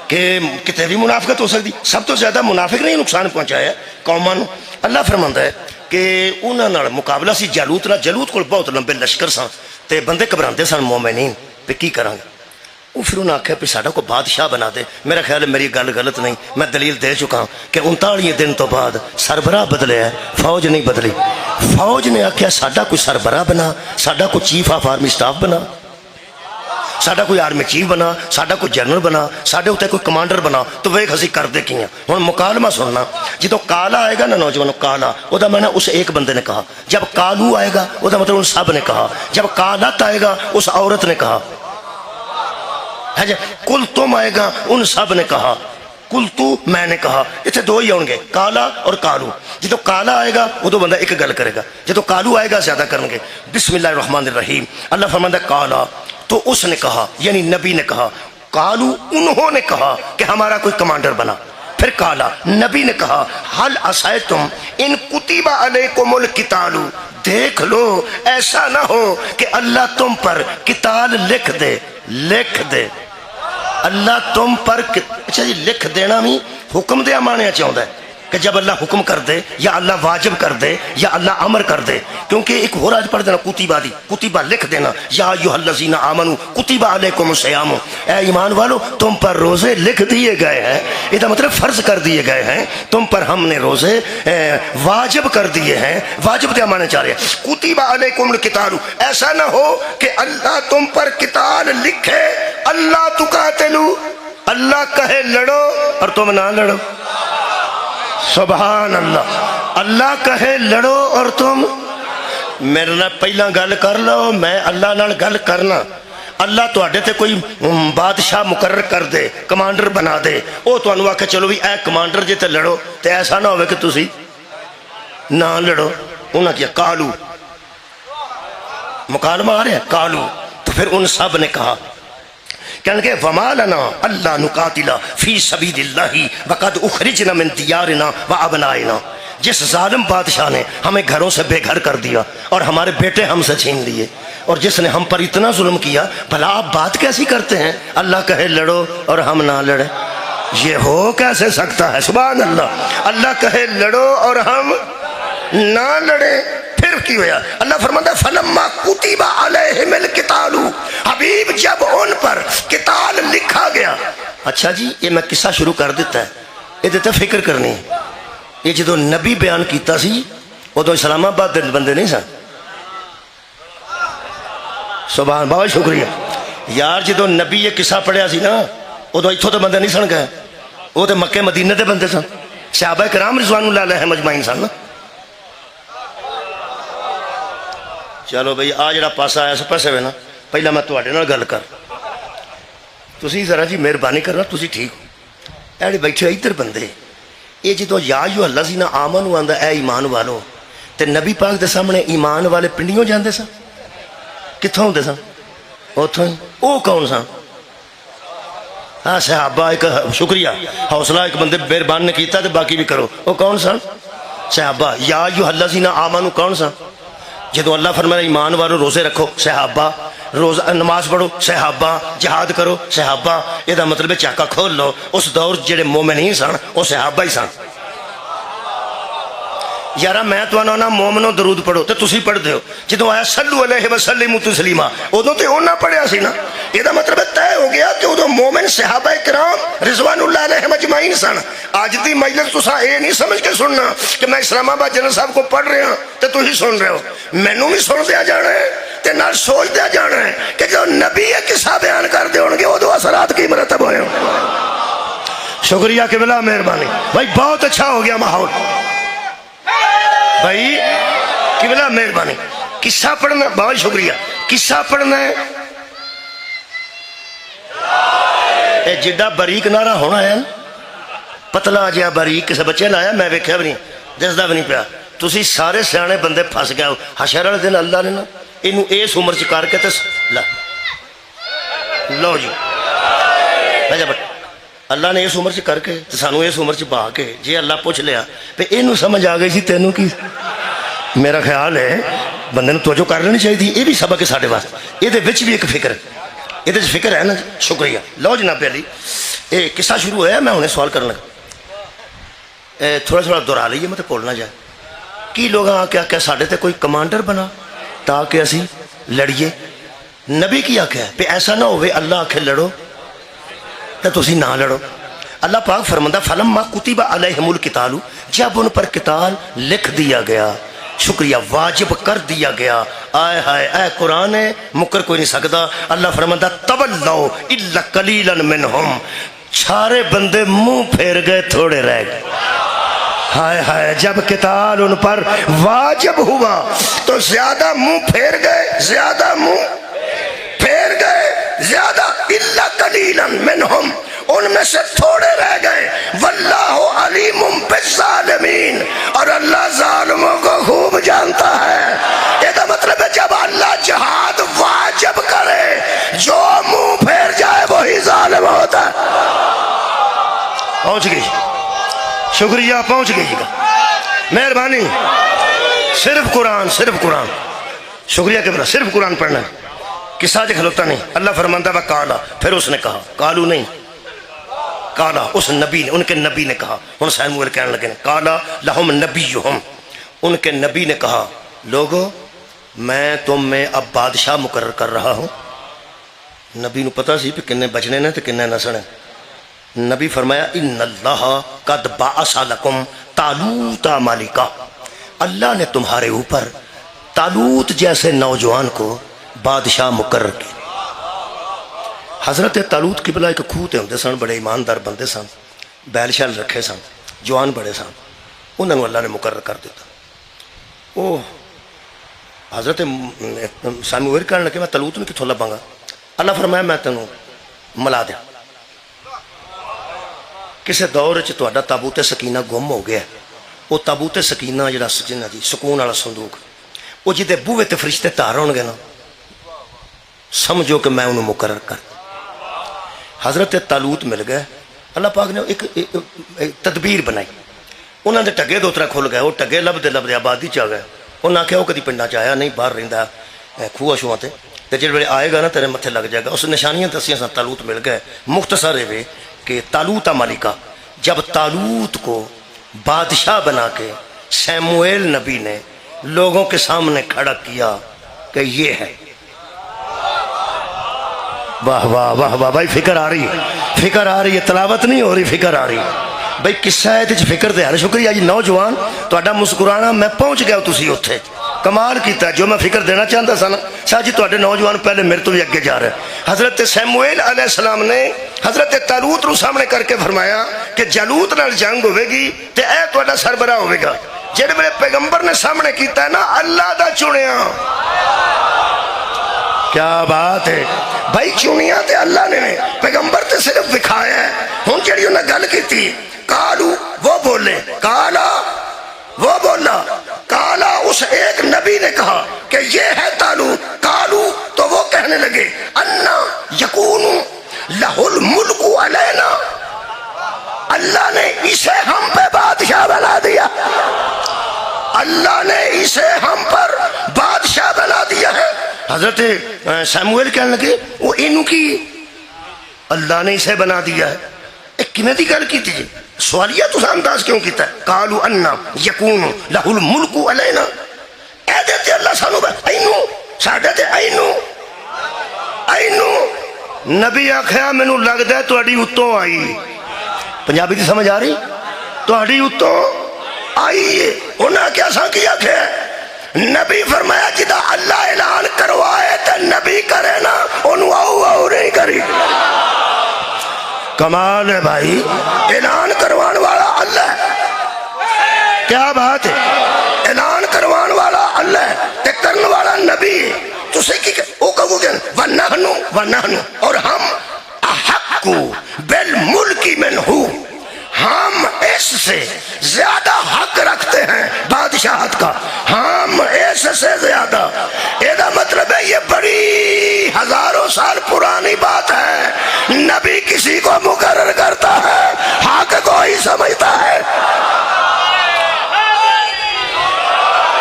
کہ کتنے بھی منافقت ہو سکتی سب تو زیادہ منافق نے نقصان پہنچایا قوماں نوں اللہ فرماندا ہے کہ انہاں نال مقابلہ سی جالوت نال جالوت کول بہت لمبے لشکر سن تے بندے گھبراندے سن مومنین پہ کی کران گے وہ پھر انہوں نے آخیا پہ ساڈا کو بادشاہ بنا دے میرا خیال ہے میری گل غلط نہیں میں دلیل دے چکا ہوں کہ 39 دن تو بعد سربراہ بدلے ہے فوج نہیں بدلی فوج نے آخیا ساڈا کوئی سربراہ بنا ساڈا کوئی چیف آف آرمی سٹاف بنا ساڈا کوئی آرمی چیف بنا ساڈا کوئی جنرل بنا ساڈے اتنے کوئی کمانڈر بنا تو ویکھ اسی کرتے کی ہیں ہوں مکالمہ سننا جدو کالا آئے گا نا نوجوانوں کالا وہ میں نے اس ایک بندے نے کہا جب کالو آئے گا وہ مطلب ان سب نے کہا جب کالت آئے گا اس عورت نے کہا ہے جی کل تم آئے گا ان سب نے کہا کل تو میں نے کہا اتنے دو ہی آؤ گے کالا اور کالو جدو کالا آئے گا وہ بندہ ایک گل کرے گا جدو کالو آئے گا زیادہ کریں گے بسم اللہ الرحمن الرحیم اللہ فرماندا کالا تو اس نے کہا یعنی نبی نے کہا کالو انہوں نے کہا کہ ہمارا کوئی کمانڈر بنا پھر کالا نبی نے کہا حل عصیتم ان کتب علیکم القتال دیکھ لو ایسا نہ ہو کہ اللہ تم پر قتال لکھ دے اللہ تم پر اچھا جی لکھ دینا بھی حکم دیا مانیا چاہتا ہے کہ جب اللہ حکم کر دے یا اللہ واجب کر دے یا اللہ امر کر دے کیونکہ ایک ہو راج پڑھ دینا کتیبہ دی کتیبہ لکھ دینا یا ایھا الذین آمنوا کتب علیکم الصیام اے ایمان والو تم پر روزے لکھ دیے گئے ہیں یہ مطلب فرض کر دیے گئے ہیں تم پر ہم نے روزے واجب کر دیے ہیں واجب دیا مانے چاہ رہے ہیں کتب علیکم القتال ایسا نہ ہو کہ اللہ تم پر قتال لکھے اللہ تقاتلوا اللہ کہے لڑو اور تم نہ لڑو سبحان اللہ اللہ کہے لڑو اور تم میرے نال پہلا گل کر لو میں اللہ نال گل کرنا اللہ تواڈے تے کوئی بادشاہ مقرر کر دے کمانڈر بنا دے او تانوں آکھے چلو بھی اے کمانڈر جے تے لڑو تے ایسا نہ ہوئے کہ تسی نہ لڑو انہاں کیا کالو مکالمہ آ رہا ہے کالو تو پھر ان سب نے کہا کہنے کہ وما لنا اللہ نقاتل فی سبیل اللہ وقد اخرجنا من دیارنا وابنائنا جس ظالم بادشاہ نے ہمیں گھروں سے بے گھر کر دیا اور ہمارے بیٹے ہم سے چھین لیے اور جس نے ہم پر اتنا ظلم کیا بھلا آپ بات کیسی کرتے ہیں اللہ کہے لڑو اور ہم نہ لڑے یہ ہو کیسے سکتا ہے سبحان اللہ اللہ کہے لڑو اور ہم نہ لڑے پھر کی ہویا اللہ فرماتا فلما کتب علیہم القتال حبیب جب ان پر قتال لکھا گیا اچھا جی یہ میں قصہ شروع کر دیتا ہے یہ دیتا فکر کرنی ہے یہ جدو نبی بیان کیتا سی وہ تو اسلام آباد بندے نہیں سن سبحان بہت شکریہ یار جدو نبی یہ قصہ پڑھیا سی نا وہ تو اتھوں تو بندے نہیں سن گئے وہ تو مکے مدینے دے بندے سن صحابہ کرام رضوان اللہ علیہم اجمعین سن چلو بھئی آ جڑا پاسا آیا سو پیسے نا پہلا میں تواڈے نال گل کر تسی ذرا جی مہربانی کرنا تسی ٹھیک ایڑے بیٹھے ادھر بندے یہ جدو یا ایھا الذین آمنوا آندا اے ایمان والو تے نبی پاک دے سامنے ایمان والے پنڈیوں جاندے سن کتھوں ہوندے سن اوتھوں ہی او کون سن ہاں صحابہ ایک شکریہ حوصلہ ایک بندے مہربان نے کیتا تے باقی بھی کرو او کون سن صحابہ یا ایھا الذین آمنوا کون سن جدو اللہ فرمایا ایمان والو روزے رکھو صحابہ روزہ نماز پڑھو صحابہ جہاد کرو صحابہ یہ دا مطلب چاکا کھول لو اس دور جڑے مومنین سن وہ صحابہ ہی سن یارا میں تو آنا مومنوں درود پڑھو تو تسی پڑھ دیو جدو آیا صلو علیہ وسلم تسلیما ادو تو اونا پڑھیا سی نا یہ دا مطلب طے ہو گیا کہ ادو مومن صحابہ کرام رضوان اللہ علیہ مجمعین سن آج دی مجلس تسا اے نہیں سمجھ کے سننا کہ میں اسلام آباد جنرل صاحب کو پڑھ رہا تو تسی سن رہے ہو مینوں بھی سن دیا جانا ہے تے نال سوچدے جانا ہے کہ جو نبی یہ قصہ بیان کر دے ہونگے ادو اثرات کی مرتب ہوئے ہوں۔ شکریہ قبلہ، مہربانی بھائی، بہت اچھا ہو گیا ماحول بھائی، قبلہ مہربانی۔ قصہ پڑھنا، بہت شکریہ، قصہ پڑھنا ہے اے جدہ باریک نعرہ ہونا ہے، پتلا جہا باریک کسی بچے لایا میں ویکھیا بھی نہیں، دسدا بھی نہیں پیا۔ تسی سارے سیانے بندے پھس گئے ہو۔ حشر والے دن اللہ نے نا اینو اس عمر چ کر کے تے لو جی اللہ نے اس عمر چ کر کے سانو اس عمر چ پا کے جی اللہ پوچھ لیا پہ اینو سمجھ آ گئی سی تینوں کی، میرا خیال ہے بندے نے توجہ کر لینی چاہیے۔ یہ بھی سبق ہے ساڈے واسطے، یہ وچ بھی ایک فکر ہے، یہ فکر ہے نا۔ شکریہ، لو جناب علی، یہ قصہ شروع ہوا ہے، میں انہیں سوال کرنے لگا، تھوڑا تھوڑا دہرا لئیے مت بولنا جائے۔ کی لوگ آ کے ساڈے تے کوئی کمانڈر بنا تاکہ اسی لڑیے؟ نبی کی آخیا پہ ایسا نہ ہوئے اللہ آخے لڑو تو تسی نہ لڑو۔ اللہ پاک فرماندہ فلما کتب علیہم القتال، جب ان پر قتال لکھ دیا گیا، شکریہ واجب کر دیا گیا، آئے ہائے اے قرآن ہے مکر کوئی نہیں سکتا۔ اللہ فرماندہ تولوا الا قلیلا منہم، سارے بندے منہ پھیر گئے، تھوڑے رہ گئے۔ ہائے ہائے، جب قتال ان پر واجب ہوا تو زیادہ منہ پھیر گئے، زیادہ منہ پھیر گئے، زیادہ الا قلیلا منہم، ان میں سے تھوڑے رہ گئے۔ واللہ علیم بالظالمین، اور اللہ ظالموں کو خوب جانتا ہے۔ یہ مطلب ہے جب اللہ جہاد واجب کرے جو منہ پھیر جائے وہی ظالم ہوتا ہے۔ پہنچ گئی، شکریہ، پہنچ گئی گا، مہربانی۔ صرف قرآن، صرف قرآن، شکریہ کہ صرف قرآن پڑھنا ہے، قصہ جے کھلوتا نہیں۔ اللہ فرماندہ وہ کالا، پھر اس نے کہا، کالو نہیں، کالا اس نبی نے، ان کے نبی نے کہا، ان سیموئیل کہنے لگے کالا لہم نبیہم، ان کے نبی نے کہا لوگو میں تم میں اب بادشاہ مقرر کر رہا ہوں۔ نبی نو پتا سی کہ کنے بچنے نے تو کنے نسنے۔ نبی فرمایا ان اللہ قد بعث لکم طالوت ملکا، اللہ نے تمہارے اوپر طالوت جیسے نوجوان کو بادشاہ مقرر کیا۔ حضرت طالوت قبلہ ایک کھوتے ہوندے سن، بڑے ایماندار بندے سن، بیل شیل رکھے سن، جوان بڑے سن، انہوں نے اللہ نے مقرر کر دیتا۔ وہ حضرت ساموئیل کہنے لگے میں طالوت نے کتھوں لباں گا؟ اللہ فرمایا میں تینوں ملا دیا۔ کسے دور چ تہاڈا تابوت سکینہ گم ہو گیا، وہ تابوت سکینہ جڑا سجنہ جی سکون والا صندوق، وہ جدے بوئے تے فرشتے تار ہون گے نا، سمجھو کہ میں انہوں مقرر کر۔ حضرت طالوت مل گئے، اللہ پاک نے ایک تدبیر بنائی، انہوں نے ٹگے دو ترہ کھول گئے، وہ ٹگے لب دے آبادی چاہ گئے، انہوں نے کہا وہ کدی پنڈا چاہیا نہیں، باہر رہندا کھوہ شوہاں تے جڑے ویلے آئے گا نا تیرے متھے لگ جائے گا۔ اس نشانیاں دسیاں سن، طالوت مل گئے۔ مختصر ہے کہ طالوت ملکہ، جب طالوت کو بادشاہ بنا کے سیموئیل نبی نے لوگوں کے سامنے کھڑا کیا کہ یہ ہے، واہ واہ واہ واہ بھائی، فکر آ رہی ہے، فکر آ رہی ہے، تلاوت نہیں ہو رہی، فکر آ رہی ہے بھائی، قصہ ہے تے فکر تے ہے۔ شکریہ جی نوجوان، تہاڈا مسکرانا میں پہنچ گیا تسی اوتھے، کمال کیتا ہے۔ جو میں فکر دینا چاہتا سا نا، شاہ جی تہاڈے نوجوان پہلے میرے تو بھی اگے جا رہے ہیں۔ حضرت سیموئیل علیہ السلام نے حضرت طالوت نو سامنے کر کے فرمایا کہ جالوت نال جنگ ہوے گی تے اے تہاڈا سربراہ ہوے گا۔ جڑے میرے پیغمبر نے سامنے کیتا ہے نا، اللہ دا چنیا، کیا بات ہے بھائی، چنیا تے اللہ نے، پیغمبر تے صرف دکھایا ہے۔ ہن جڑی انہاں گل کیتی، کالو وہ بولے، کالا وہ بولا، کالا اس ایک نبی نے کہا کہ یہ ہے طالوت، کالو تو وہ کہنے لگے انا یکون لہ الملک علینا، اللہ نے اسے ہم پہ بادشاہ بنا دیا، اللہ نے اسے ہم پر بادشاہ بنا دیا ہے۔ حضرت سیموئیل کہنے لگے وہ انہوں کی اللہ نے اسے بنا دیا ہے، ایک کنے دی گل کی تھی، سوالیہ تو انداز کیوں کیتا ہے؟ قالو انا یکون لہ الملک علینا، اے دیتے اللہ سانو اینو ساڈے تے اینو نبی آکھیا مینوں لگدا ہے تہاڈی اتوں آئی، پنجابی دی سمجھ آ رہی؟ تہاڈی اتوں آئی ہے۔ انہاں کیا سا کی آکھیا نبی فرمایا جدا اللہ اعلان کروائے تو نبی کرے نا انہوں آؤ آؤ نہیں کری. کمال ہے بھائی, اعلان کروان والا اللہ ہے. کیا بات ہے, اعلان کروان والا اللہ ہے تے کرن والا نبی ہے. تو سے کی او کہو گے وَنَحْنُ اور ہم احق بالملک منہ, ہم اس سے زیادہ حق رکھتے ہیں بادشاہت کا, ہم اس سے زیادہ. یہ مطلب ہے یہ بڑی ہزاروں سال پرانی بات ہے. نبی کسی کو مقرر کرتا ہے, حق کو ہی سمجھتا ہے.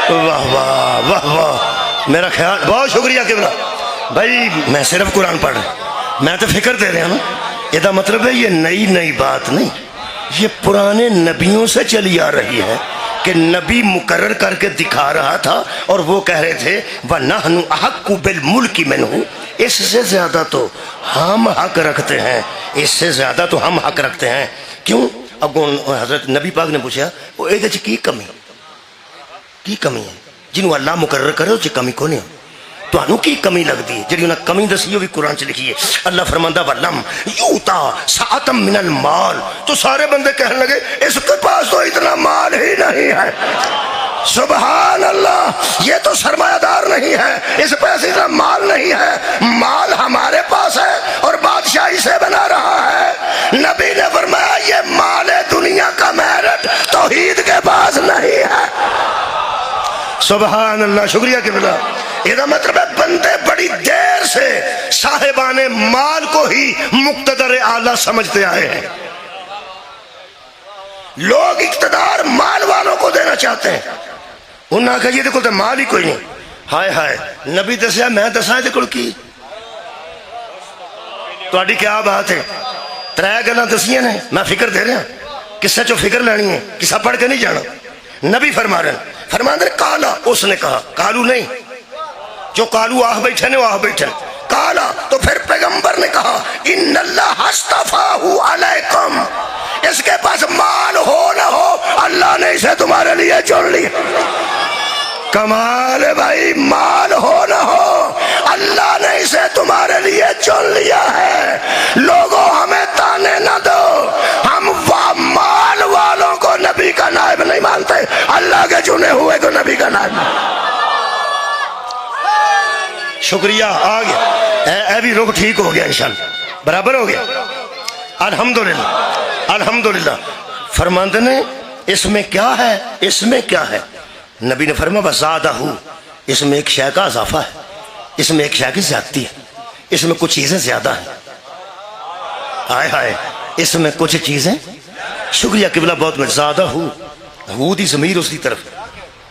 واہ واہ واہ واہ, میرا خیال بہت شکریہ قبلہ بھائی. میں صرف قرآن پڑھ رہا ہوں, میں تو فکر دے رہا ہوں. یہ مطلب ہے یہ نئی بات نہیں, یہ پرانے نبیوں سے چلی آ رہی ہے کہ نبی مقرر کر کے دکھا رہا تھا اور وہ کہہ رہے تھے وَنَحْنُ أَحَقُّ بِالْمُلْكِ مِنْهُ, اس سے زیادہ تو ہم حق رکھتے ہیں, اس سے زیادہ تو ہم حق رکھتے ہیں. کیوں؟ اب حضرت نبی پاک نے پوچھا وہ ایک کی کمی ہے جنہوں اللہ مقرر کرے اس کمی کو نہیں ہو. تو انہوں کی کمی لگ دی جڑی انہوں کمی دسی ہوئی قرآن چ لکھی ہے. اللہ فرماندہ وَلَمْ يُؤْتَ سَعَةً مِّنَ الْمَالِ, تو سارے بندے کہنے لگے اس کے پاس تو اتنا مال ہی نہیں ہے. سبحان اللہ, یہ تو سرمایہ دار نہیں ہے, اس پاس اتنا مال نہیں ہے. مال ہمارے پاس ہے اور بادشاہی سے بنا رہا ہے. نبی نے فرمایا یہ مال دنیا کا میرٹ توحید کے پاس نہیں ہے. سبحان اللہ, شکریہ قبلہ. یہ مطلب ہے بندے بڑی دیر سے صاحبان مال کو ہی مقتدر اعلیٰ سمجھتے آئے ہیں. لوگ اقتدار مال والوں کو دینا چاہتے ہیں. انہوں نے کہا یہ دیکھو تو مال ہی کوئی نہیں. ہائے ہائے, نبی دسیا میں دسا دیکھو کی تہاڈی کیا بات ہے. ترے گلاں دسیاں نے, میں فکر دے رہا کسے چو فکر لینی ہے, کسا پڑھ کے نہیں جانا. نبی فرما رہے ہیں, فرماندے کالا, اس نے کہا, کالو نہیں جو کالو آہ بیٹھے نے وہ آہ بیٹھے. کالا تو پھر پیغمبر نے کہا ان اللہ اصطفاہ علیکم, اس کے پاس مال ہو نہ ہو اللہ نے اسے تمہارے لیے چن لیا. کمال ہے بھائی, مال ہو نہ ہو اللہ نے اسے تمہارے لیے چن لیا ہے. لوگوں ہمیں تانے نہ دو, ہم مال والوں کو نبی کا نائب نہیں مانتے, اللہ کے چنے ہوئے کو نبی کا نائب. شکریہ, آ گیا اے بھی رخ ٹھیک ہو گیا انشاءاللہ, برابر ہو گیا. الحمدللہ الحمدللہ. فرماندے نے اس میں کیا ہے, اس میں کیا ہے. نبی نے فرمایا وزادہ, اس میں ایک شے کا اضافہ ہے, اس میں ایک شے کی زیادتی ہے, اس میں کچھ چیزیں زیادہ ہیں. ہائے ہائے, اس میں کچھ چیزیں. شکریہ قبلہ بہت میں. زادہ ہو دی ضمیر اس کی طرف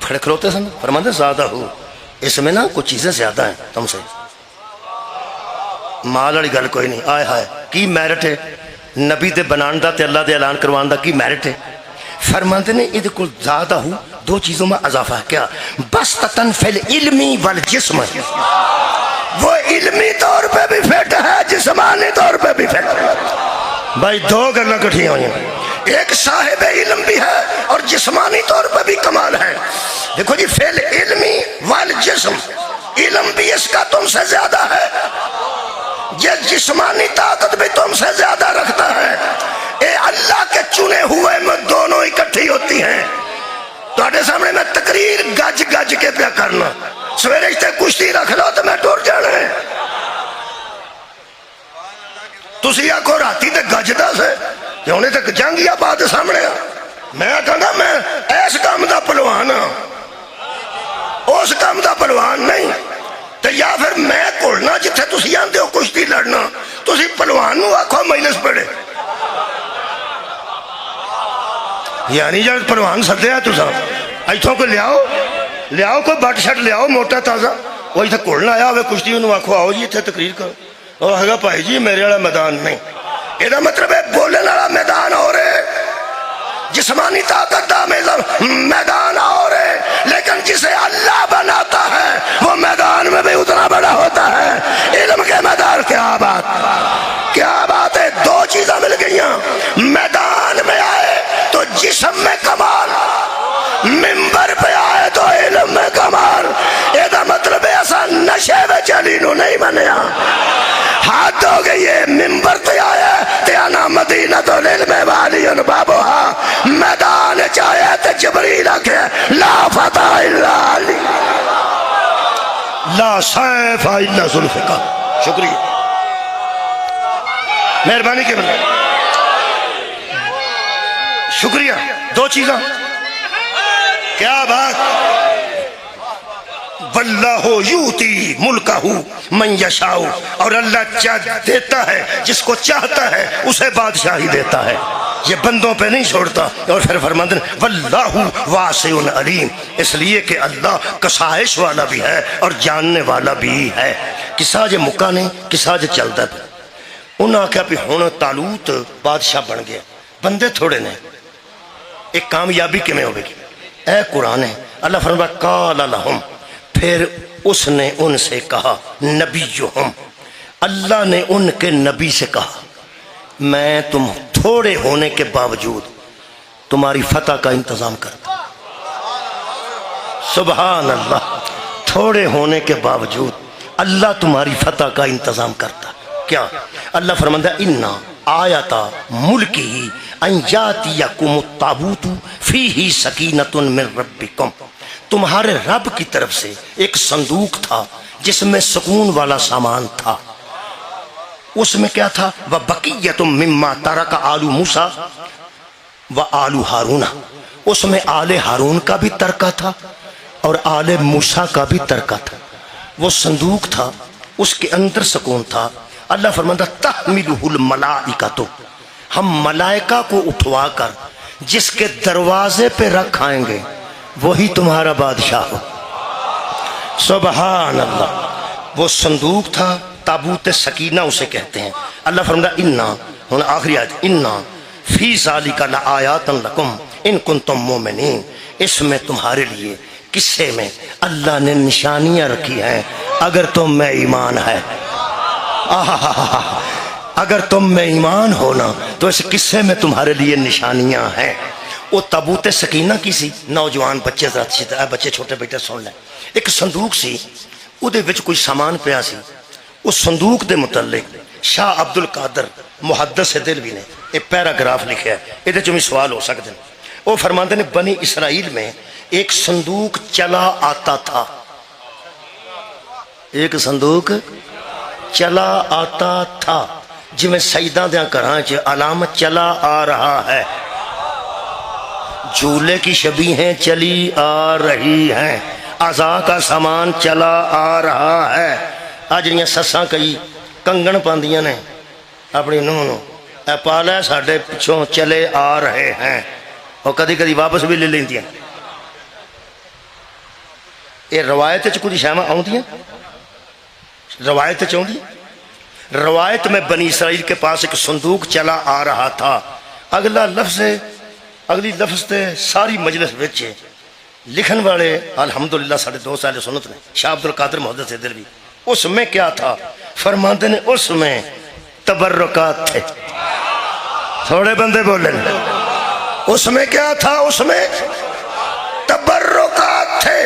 کھڑے کھلوتے سن. فرماندے زادہ, اس میں نا کچھ چیزیں زیادہ ہیں تم سے. مال والی گل کوئی نہیں. آئے ہائے, کی میرٹ ہے نبی دے بنان دا تے اللہ دے اعلان کروان دا, کی میرٹ ہے. فرماندے نے یہ کو زیادہ ہو دو چیزوں میں اضافہ ہے. کیا؟ بسطتن فی العلمی والجسم, وہ علمی طور پہ بھی فٹ ہے, جسمانی طور پہ بھی فٹ ہے. بھائی دو گلیں کٹھی ہوئی ہیں, ایک صاحب علم بھی ہے اور جسمانی طور پہ بھی کمال ہے. دیکھو جی, فی العلمی والجسم, علم بھی اس کا تم سے زیادہ ہے, یہ جسمانی طاقت بھی تم سے زیادہ رکھتا ہے. اے اللہ کے چنے ہوئے میں دونوں اکٹھی ہوتی ہیں. تواڈے سامنے میں تقریر گج گج کے پیا کرنا, سویرے تے کشتی رکھ لو تو میں ٹر جانا ہے. تسی آکھو راتی تے گجدا سے کہ ہونے تک جنگ یا بات سامنے آ. میں کہنا میں ایس کام دا پہلوان ہاں, اس کام دا پہلوان نہیں. تو یا پھر میں کھولنا جتھے تسی آندے ہو کشتی لڑنا, تسی پہلوان نو آکھو مجلس پڑھے. یعنی جب پروان سدے ہے تسا ایتھوں کو لیاؤ کوئی بٹ شٹ لیاؤ موٹا تازہ, وہ اتنے کھولنا آیا ہوئے کشتی انہوں آکھو آؤ جی اتنے تقریر کرو. وہ ہے گا بھائی جی میرے والا میدان نہیں. یہ مطلب ہے بولنے والا میدان ہو رہے, جسمانی طاقت دا میدان ہو رہے, لیکن جسے اللہ بناتا ہے وہ میدان میں بھی اتنا بڑا ہوتا ہے. علم کے میدان, کیا بات ہے. دو چیزیں مل گئیاں, میدان میں آئے تو جسم میں کمال, منبر پہ آئے تو علم میں کمال. علی نو نہیں منیا حد ہو گئی ہے ممبر تے آیا تے انا مدینہ تو علم والی بابوہا میدان چاہیا تے جبریل آکے لا فتح الا علی لا سیف الا ذوالفقار شکریہ مہربانی کے بندے شکریہ دو چیزاں کیا بات واللہ یوتی ملکہ من یشاء اور اللہ دیتا ہے جس کو چاہتا ہے اسے بادشاہی دیتا ہے یہ بندوں پہ نہیں چھوڑتا اور پھر فرماتے ہیں واللہ واسع علیم اس لیے کہ اللہ کسائش والا بھی ہے اور جاننے والا بھی ہے کسا جے مکہ نہیں کسا جے چلتا پہ انہاں کیا پہ ہونا طالوت بادشاہ بن گیا بندے تھوڑے نے ایک کامیابی کے میں ہوگی اے قرآن ہے اللہ فرماتا قال لہم پھر اس نے ان سے کہا نبیہم اللہ نے ان کے نبی سے کہا میں تم تھوڑے ہونے کے باوجود تمہاری فتح کا انتظام کرتا سبحان اللہ تھوڑے ہونے کے باوجود اللہ تمہاری فتح کا انتظام کرتا کیا اللہ فرماتا انا آیتا ملکی ان یاتیکم التابوت فیہ سکینۃ من ربکم تمہارے رب کی طرف سے ایک صندوق تھا جس میں سکون والا سامان تھا اس میں کیا تھا وَبَقِيَّةٌ مِّمَّا تَرَكَ آلُ مُوسیٰ وَآلُ ہارون اس میں آل ہارون کا بھی ترکہ تھا اور آل موسیٰ کا بھی ترکہ تھا وہ صندوق تھا اس کے اندر سکون تھا اللہ فرماتا تحملہ الملائکۃ ہم ملائکہ کو اٹھوا کر جس کے دروازے پہ رکھ آئیں گے وہی تمہارا بادشاہ ہو سبحان اللہ وہ صندوق تھا تابوت سکینہ اسے کہتے ہیں اللہ فرماتا انا ہن آخری آیت انا فی ذالک لآیات لکم ان کنتم مومنین اس میں تمہارے لیے قصے میں اللہ نے نشانیاں رکھی ہیں اگر تم میں ایمان ہے اگر تم میں ایمان ہونا تو اس قصے میں تمہارے لیے نشانیاں ہیں وہ تابوت سکینہ کی سی نوجوان بچے بچے چھوٹے بیٹے سن لیں ایک صندوق سی او دے وچ کوئی سامان پیا سی اس صندوق دے متعلق شاہ عبد القادر محدث دلوی نے ایک پیراگراف لکھا ہے یہ جو میں سوال ہو سکتے ہیں وہ فرماتے ہیں بنی اسرائیل میں ایک صندوق چلا آتا تھا ایک صندوق چلا آتا تھا جی میں سیدہ دیاں کرانچ علامت چلا آ رہا ہے جھولے کی شبیہیں چلی آ رہی ہیں عزا کا سامان چلا آ رہا ہے آج نہیں سساں کئی کنگن پاندیاں نے اپنی نونو اے پالا ساڑھے پچھوں چلے آ رہے ہیں اور کدی کدی واپس بھی لے لیں دیا یہ روایت کچھ شامہ آؤں دیا روایت چاہوں دی روایت میں بنی اسرائیل کے پاس ایک صندوق چلا آ رہا تھا اگلی لفظ تے ساری مجلس وچے لکھن والے الحمدللہ ساڑھے 2 سال سنت نے شاہ عبد القادر محدث دلوی اس میں کیا تھا فرماتے ہیں اس میں تبرکات تھے تھوڑے بندے بولیں اس میں کیا تھا اس میں تبرکات تھے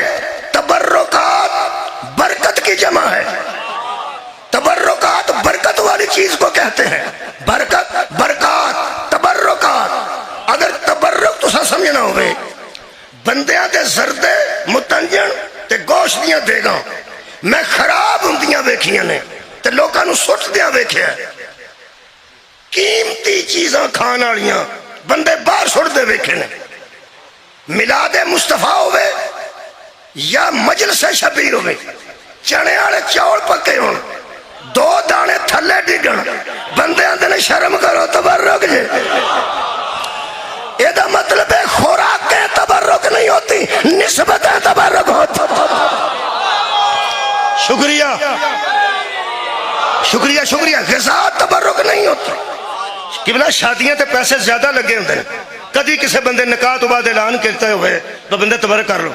تبرکات برکت کی جمع ہے تبرکات برکت والی چیز کو کہتے ہیں برکت برکات تبرکات اگر تبرک تو سا سمجھنا ہوئے بندیاں دے زردے متنجن تے گوشت دیاں دے گا میں خراب ہندیاں بیکھیاں نے تے لوکاں نو سٹ دیاں بیکھیا قیمتی چیزاں کھانا لیاں بندے باہر سٹ دے بیکھے نے ملاد مصطفیٰ ہوئے یا مجلس شبیر ہوئے چنے آلے چاول پکے ہون 2 دانے تھلے ڈگن بندے آندے نے شرم کرو تبرک جے یہ دا مطلب ہے خوراکیں تبرک نہیں ہوتی نسبتیں تبرک ہوتی شکریہ شکریہ شکریہ غذا تبرک نہیں ہوتی قبلہ شادیاں تے پیسے زیادہ لگے ہوتے ہیں کدی کسے بندے نکاح تو بعد اعلان کرتے ہوئے تو بندے تبرک کر لو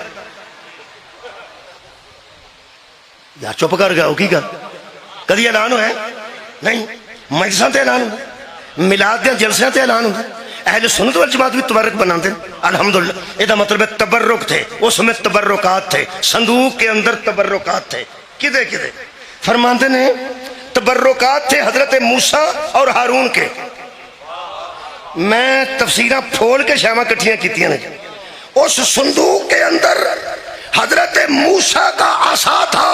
یا چپ کر گیا ہو کی کر کدی اعلان ہوئے نہیں مجلساں تے اعلان ہوئے ملاد دے جلسے تے اعلان ہوئے اہل سنت والجماعت بھی تبرک بناتے ہیں الحمدللہ یہ دا مطلب ہے تبرک تھے اس میں تبرکات تھے صندوق کے اندر تبرکات تھے کدے کدے فرماتے نے تبرکات تھے حضرت موسیٰ اور ہارون کے. میں تفسیرہ پھول کے شامہ کٹھیاں کیتیاں نے. اس صندوق کے اندر حضرت موسیٰ کا عصا تھا,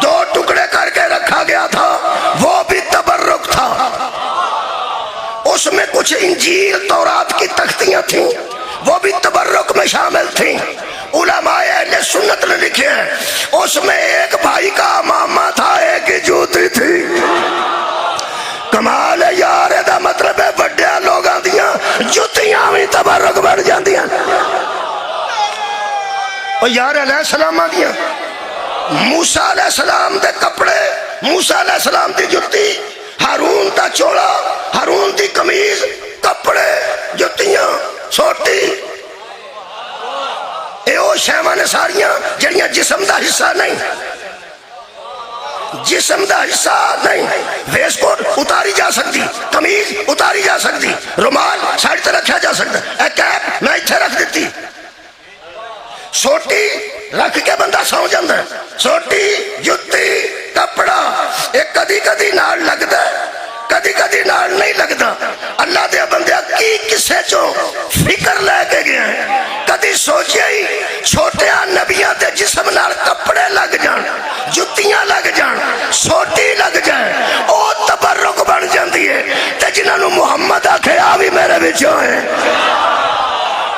2 ٹکڑے کر کے رکھا گیا تھا, وہ بھی تبرک تھا. اس میں کچھ انجیل تورات کی تختیاں تھیں, وہ بھی تبرک میں شامل تھیں. علماء اہل سنت نے لکھے ہیں اس میں ایک بھائی کا امامہ تھا, ایک کی جوتی تھی. کمال ہے یار, دا مطلب ہے بڑے لوگاں دیاں جوتیاں بھی تبرک بن جاندیاں. اور یار علیہ السلام دیاں موسیٰ علیہ السلام دے کپڑے, موسیٰ علیہ السلام دی جوتی, ہارون دا چوڑا, ہارون دی قمیض, کپڑے, جوتیاں, سوٹی, اے او شیواں نے ساریاں جڑیاں جسم دا حصہ نہیں, جسم دا حصہ نہیں. ویس کوٹ اتاری جا سکتی, قمیض اتاری جا سکتی, رومال سائڈ تے رکھا جا سکتا, اے کیپ میں اتھے رکھ دیتی, سوٹی رکھ کے بندہ سو جاندہ ہے, سوٹی, جتی, کپڑا, ایک کدی کدی نال لگتا ہے, کدی کدی نال نہیں لگتا. اللہ دے بندے کی کسے چو فکر لے کے گئے ہیں, کدی سوچے ہی چھوٹیاں نبیاں دے جسم نال کپڑے لگ جان, جتیاں لگ جان, سوٹی لگ جائے, او تبرک بن جاندی ہے. تے جنہاں نو محمد آکھے آ بھی میرے وچوں ہیں,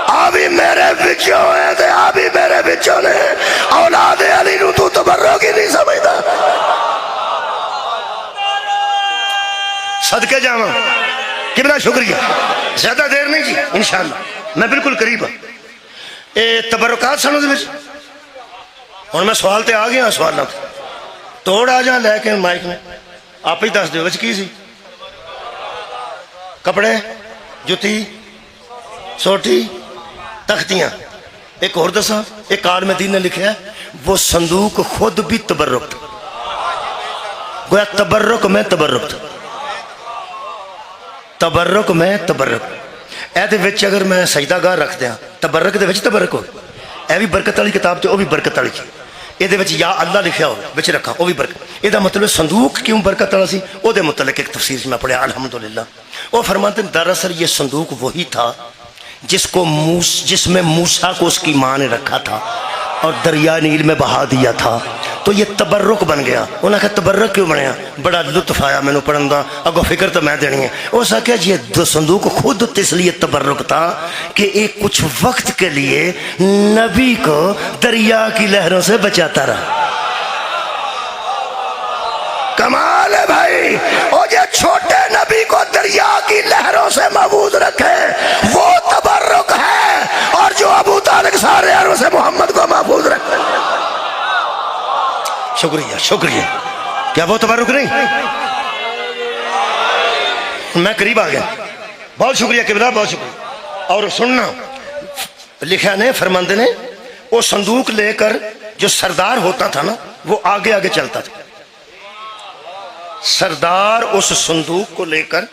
آ بھی میرے وچوں ہیں, تے آ بھی میرے وچوں نے. اولاد علی نو تو تبرک ہی نہیں سمجھدا. صدقے جاواں کتنا شکریہ, زیادہ دیر نہیں جی, انشاءاللہ میں بالکل قریب ہوں. اے تبرکات سنو دے وچ ہن میں سوال تے آ گیا, سوال نہ توڑ آ جا لے کے مائک میں, آپ ہی دس دیو وچ کی سی, کپڑے, جتی, سوٹی, تختیاں. ایک اور دسا, ایک عالم دین نے لکھا ہے وہ صندوق خود بھی تبرک تھا, گویا تبرک میں تبرک تھا, تبرک میں تبرک. اے دے وچ اگر میں سجدہ گاہ رکھ دیاں تبرک دے وچ تبرک ہو, اے بھی برکت والی کتاب تے او بھی برکت والی چیز. اے دے وچ یا اللہ لکھیا ہو وچ رکھا, او بھی برکت. اے دا مطلب صندوق کیوں برکت والا سی, او دے متعلق ایک تفسیر میں پڑھیا الحمدللہ. وہ فرماتے ہیں دراصل یہ صندوق وہی تھا جس میں موسیٰ کو اس کی ماں نے رکھا تھا اور دریا نیل میں بہا دیا تھا, تو یہ تبرک بن گیا. انہوں نے کہا تبرک کیوں بنیا, بڑا لطف آیا میں نے پڑھن دا, اگو فکر تو میں دینی ہے. اس نے کہا یہ صندوق خود اس لیے تبرک تھا کہ ایک کچھ وقت کے لیے نبی کو دریا کی لہروں سے بچاتا رہا. کمال ہے بھائی, اور یہ چھوٹے نبی کو دریا کی لہروں سے محفوظ رکھے وہ تبرک ہے, اور جو ابو طالب سارے عرب سے محمد کو محفوظ رکھے. شکریہ شکریہ. کیا وہ تبرک نہیں؟ میں قریب آ گیا, بہت شکریہ قبلہ, بہت شکریہ. اور سننا لکھا نے فرماندے نے وہ صندوق لے کر جو سردار ہوتا تھا نا وہ آگے آگے چلتا تھا. سردار اس صندوق کو لے کر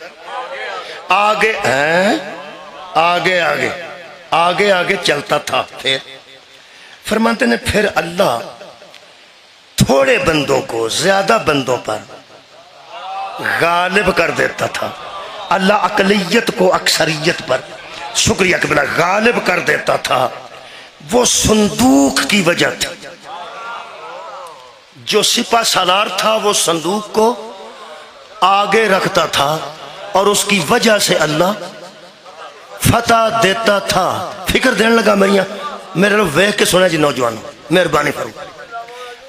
آگے آگے آگے آگے آگے چلتا تھا. پھر فرماتے نے پھر اللہ تھوڑے بندوں کو زیادہ بندوں پر غالب کر دیتا تھا. اللہ اقلیت کو اکثریت پر, شکریہ قبلہ, غالب کر دیتا تھا. وہ صندوق کی وجہ تھی. جو سپہ سالار تھا وہ صندوق کو آگے رکھتا تھا اور اس کی وجہ سے اللہ فتح دیتا تھا. فکر دین لگا میرے لوگ ویک کے سنے جی نوجوانوں, مہربانی فرمائیں.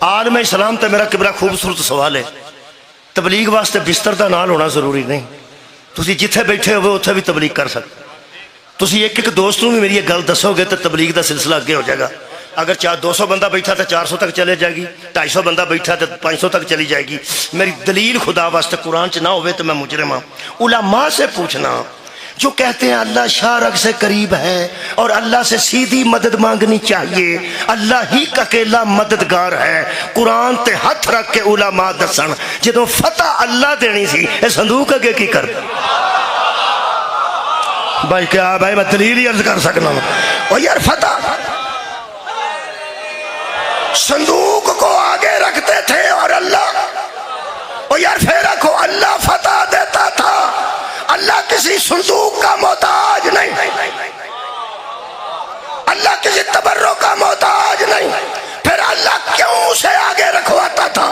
عالم اسلام تے میرا قبلہ خوبصورت سوال ہے. تبلیغ واسطے بستر دا نال ہونا ضروری نہیں, تسی جتھے بیٹھے ہوئے اتھے بھی تبلیغ کر سکتے. تسی ایک ایک دوستوں بھی میری یہ گل دسو گے تو تبلیغ دا سلسلہ اگے ہو جائے گا. اگر 200 بندہ بیٹھا تو 400 تک چلے جائے گی, 250 بندہ بیٹھا تو 500 تک چلی جائے گی. میری دلیل خدا واسطے قرآن چ نہ ہوئے تو میں مجرم ہوں. علماء سے پوچھنا جو کہتے ہیں اللہ شارک سے قریب ہے اور اللہ سے سیدھی مدد مانگنی چاہیے, اللہ ہی اکیلا مددگار ہے. قرآن تے ہاتھ رکھ کے علماء دسن جدوں فتح اللہ دینی سی اے صندوق اگے کی کر بھائی. کیا بھائی میں دلیل ہی عرض کر سکنا ہوں. اور یار فتح صندوق کو آگے رکھتے تھے اور اللہ یار پھر رکھو اللہ فتح دیتا تھا. اللہ کسی صندوق کا محتاج نہیں, اللہ کسی تبرک کا محتاج نہیں. پھر اللہ کیوں اسے آگے رکھواتا تھا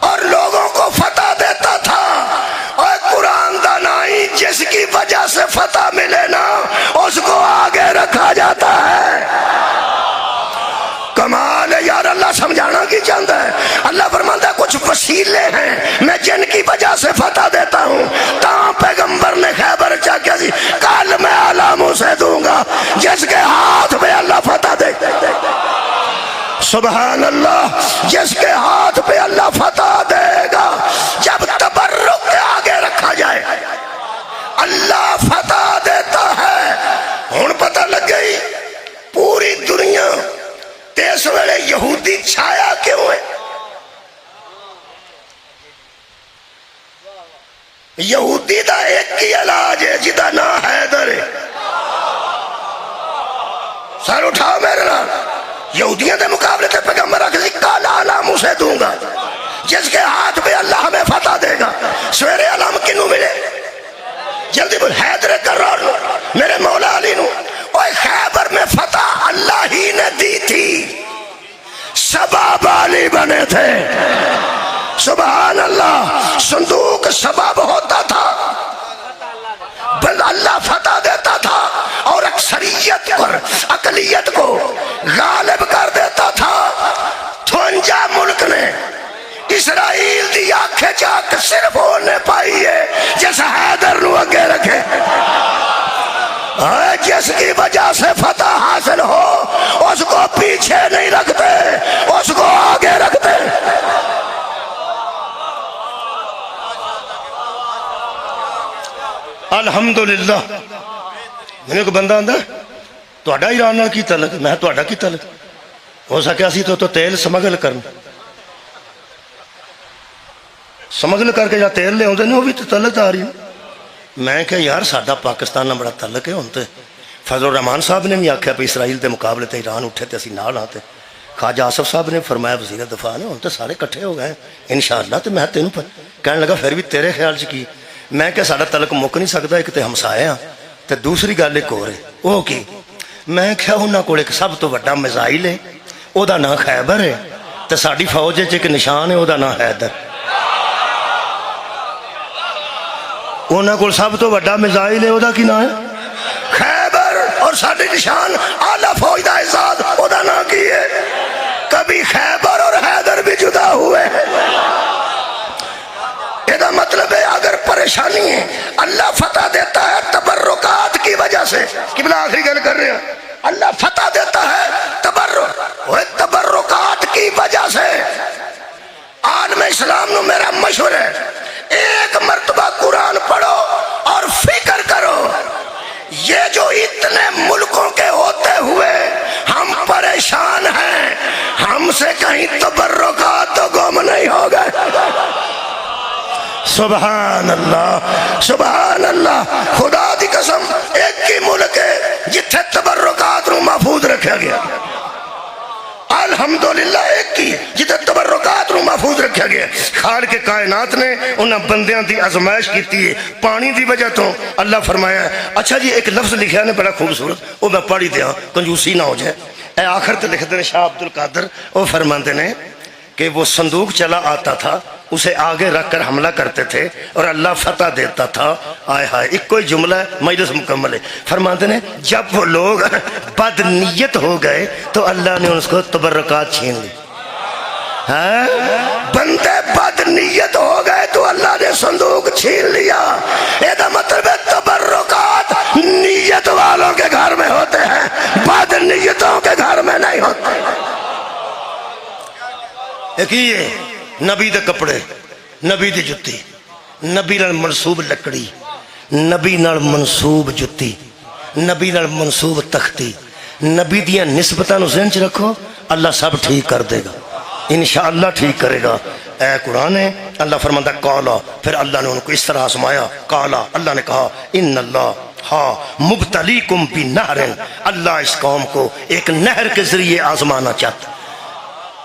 اور لوگوں کو فتح دیتا تھا؟ اور قرآن دانائی جس کی وجہ سے فتح ملے نا اس کو آگے رکھا جاتا ہے. کمال ہے یار. اللہ سمجھانا کی چاہتا ہے. اللہ فرماتا ہے کچھ وسیلے ہیں میں جن کی وجہ سے فتح دیتا ہوں. تاں پیغمبر نے خیبر چاہ کیا سی کل میں عالم اسے دوں گا جس کے ہاتھ میں اللہ فتح دے. سبحان اللہ. جس کے ہاتھ پہ اللہ فتح دے گا. جب تبرک کے آگے رکھا جائے اللہ فتح دیتا ہے. ہن پتہ لگ گئی پوری دنیا اس ویلے یہودی چھایا کیوں ہے؟ یہودی دا ایک ہی علاج ہے جدا نا حیدر ہے. سر اٹھاؤ میرے نام. یہودیاں دے مقابلے تے پیغمبر اکھلی کالا علام اسے دوں گا جس کے ہاتھ پہ اللہ ہمیں فتح دے گا. سویرے علام کنوں ملے؟ جلدی بول. حیدر کرار نو میرے مولا علی نو. اوہ خیبر میں فتح اللہ ہی نے دی تھی. سبب علی بنے تھے. سبحان اللہ. صندوق سبب ہوتا تھا بل اللہ فتح دیتا تھا اور اکثریت اور اقلیت کو غالب کر دیتا تھا. 52 ملک نے اسرائیل دی آنکھیں چاک صرف ہونے پائی ہے جس حیدر نو اگے رکھے. جس کی وجہ سے فتح حاصل ہو اس کو پیچھے نہیں رکھتے, اس کو آگے رکھتے. الحمدللہ. میں نے ایک بندہ آندا تہاڈا ایران نال کی تعلق؟ میں تہاڈا کی تعلق؟ ہو سکیا سی تو تیل سمگل کرن سمگل کر کے یا تیل لے آتے ہیں وہ بھی تو تعلق آ رہی ہے. میں کہ یار ساڈا پاکستان نال بڑا تعلق ہے. ہن تے فضل الرحمان صاحب نے بھی آکھیا پہ اسرائیل دے مقابلے تے ایران اٹھے تے اسی نال آتے. خواجہ آصف صاحب نے فرمایا وزیر دفاع نے ہن تے سارے کٹھے ہو گئے انشاءاللہ. تے میں تینوں کہنے لگا پھر بھی تیرے خیال چ کی؟ میں کہ ساڈا تعلق مک نہیں سکدا. ایک تے ہمسائے ہاں تے دوسری گل ایک اور ہے. وہ کی؟ میں کہ انہاں کول ایک سب تو بڑا میزائل ہے او دا نام خیبر ہے تے ساڈی فوج وچ ایک نشان ہے او دا نام حیدر. انہاں کول سب تو بڑا میزائل ہے او دا کی نام ہے خیبر اور ساڈی نشان اعلی فوج دا اعزاز او دا نام کی ہے. کبھی خیبر اور حیدر بھی جدا ہوئے ہیں. یہ مطلب ہے اگر پریشانی ہے اللہ فتح دیتا ہے تبرکات کی وجہ سے. قبلہ آخری گل کر رہے ہیں. اللہ فتح دیتا ہے تبرکات کی وجہ سے. عالم اسلام نو میرا مشور ہے ایک مرتبہ قرآن پڑھو اور فکر کرو یہ جو اتنے ملکوں کے ہوتے ہوئے ہم پریشان ہیں ہم سے کہیں تبرکات تو گم نہیں ہو گئے. سبحان اللہ سبحان اللہ. خدا دی قسم ایک ہی ملک ہے جتھے تبرکات نو محفوظ رکھا گیا. الحمدللہ ایک ہی جتھے تبرکات نو محفوظ رکھا گیا. خالق کے کائنات نے انہاں بندیاں دی آزمائش کیتی ہے پانی دی وجہ تو. اللہ فرمایا ہے اچھا جی ایک لفظ لکھیا نے بڑا خوبصورت وہ میں پڑھی دیا کنجوسی نہ ہو جائے. اے آخر تے لکھتے ہیں شاہ عبد القادر وہ فرماتے ہیں کہ وہ صندوق چلا آتا تھا اسے آگے رکھ کر حملہ کرتے تھے اور اللہ فتح دیتا تھا. آئے ہائے ایک کوئی جملہ ہے مجلس مکمل ہے. فرماتے ہیں جب وہ لوگ بد نیت ہو گئے تو اللہ نے اس کو تبرکات چھین لی. بندے بد نیت ہو گئے تو اللہ نے صندوق چھین لیا. یہ مطلب ہے تبرکات نیت والوں کے گھر میں ہوتے ہیں بد نیتوں کے گھر میں نہیں ہوتے. ایک یہ نبی دے کپڑے نبی دی جتی نبی نال منصوب لکڑی نبی نال منصوب جتی نبی نال منصوب تختی نبی دیاں نسبتاں نو ذہن چ رکھو اللہ سب ٹھیک کر دے گا انشاءاللہ ٹھیک کرے گا. اے قرآن ہے اللہ فرماتا کالا پھر اللہ نے ان کو اس طرح آزمایا. کالا اللہ نے کہا ان اللہ ہاں مبتلیکم بنہر اللہ اس قوم کو ایک نہر کے ذریعے آزمانا چاہتا.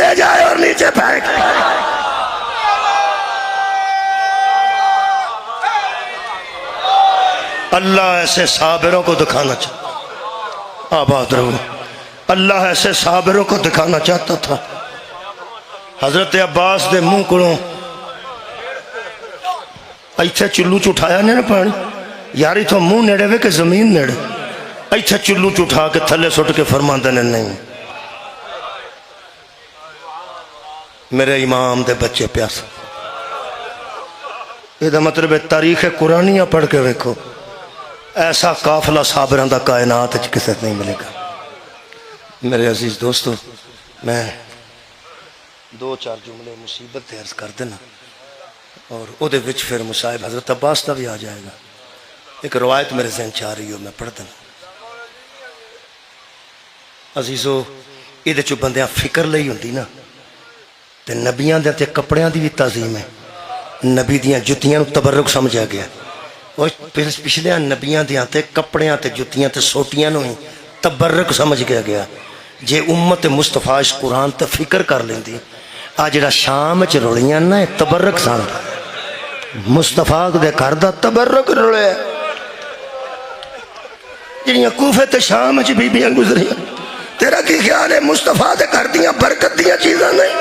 لے جائے اور نیچے پھینک۔ اللہ ایسے صابروں کو دکھانا چاہتا، آباد رہو، اللہ ایسے صابروں کو دکھانا چاہتا تھا۔ حضرت عباس دے منہ کو ایتھے چلو چٹھایا نہیں نا پانی، یاری تو منہ نیڑے وے کہ زمین نیڑے، ایتھے چلو چٹھا کے تھلے سٹ کے فرماندے نے نہیں میرے امام دے بچے پیاس۔ یہ دا مطلب ہے تاریخ قرآنیہ پڑھ کے ویکھو، ایسا قافلہ صابران دا کائنات کسے نہیں ملے گا۔ میرے عزیز دوستو، میں دو چار جملے مصیبت عرض کر دینا اور او دے وچ پھر مصائب حضرت عباس دا بھی آ جائے گا۔ ایک روایت میرے ذہن چاہ رہی ہو، میں پڑھ دینا۔ عزیزو، یہ جو بندیاں فکر لئی ہوندی نا تے نبیاں دے تے کپڑیاں دی بھی تعظیم ہے، نبی دیاں جتیاں تبرک سمجھا گیا، اور پچھلے نبیاں دیاں تے کپڑیاں تے جتیاں تے سوٹیاں نو ہی تبرک سمجھ گیا۔ جے امت مصطفیٰ اس قرآن تے فکر کر لیندی، آج جڑا شام چ رولیاں نا تبرک سان، مصطفیٰ دے گھر دا تبرک رولے، جڑیاں کوفے تے شام چ بیبیاں گزریاں، تیرا کی خیال ہے مصطفیٰ دے گھر دیاں برکت دیاں چیزاں نہیں؟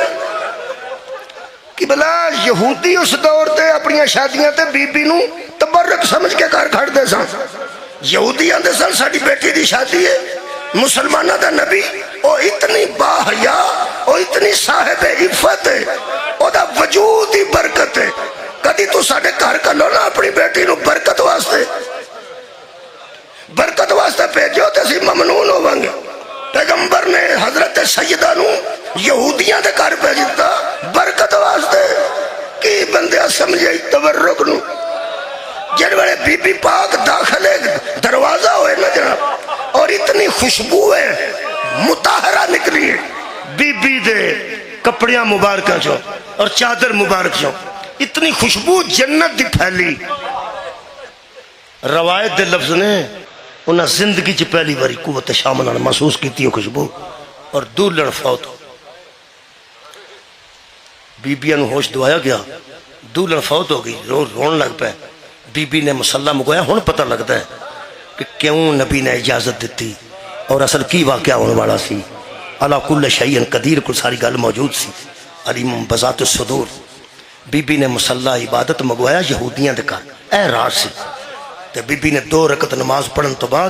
کہ بلا یہودی اس دور تے اپنی شادیاں تے بی بی نو تبرک سمجھ کے کار کھڑ دے سن، یہودی آندے سن ساڑی بیٹی دی شادی ہے، مسلمانہ دا نبی او اتنی باحیا، او اتنی صاحب عفت ہے، او دا وجود ہی برکت ہے۔ کدی تو ساڑے کار کلو نا اپنی بیٹی نو برکت واسطے پیجو تے سی ممنون ہو بنگے۔ پیغمبر نے حضرت سیدہ نو یہودیاں دے کار پیجتا برکت واسطے، کی بندے سمجھے تبرک نو۔ جن والے بی بی پاک داخلے دروازہ ہوئے نا جناب، اور اتنی خوشبو ہے مطہرہ نکلی ہے بی بی دے کپڑیاں مبارکہ جو اور چادر مبارک جو، اتنی خوشبو جنت دی پھیلی۔ روایت دے لفظ نے انہاں زندگی چ پہلی باری قوت شامل محسوس کیتی ہو خوشبو، اور دولن فوت ہو بیبیاں نو ہوش دوایا گیا، دولن فوت ہو گئی، رون لگ پہ۔ بی بی نے مسلح مگویا، ہون پتہ لگتا ہے کہ کیوں نبی نے اجازت دیتی اور اصل کی واقعہ ہونے والا سی۔ علا کل شیء قدیر کو ساری گل موجود سی، علیم بذات الصدور۔ بی بی نے مسلح عبادت مگوایا یہودیاں دے کر، اے رات سی تے بی بی نے 2 رکعت نماز پڑھن تو بعد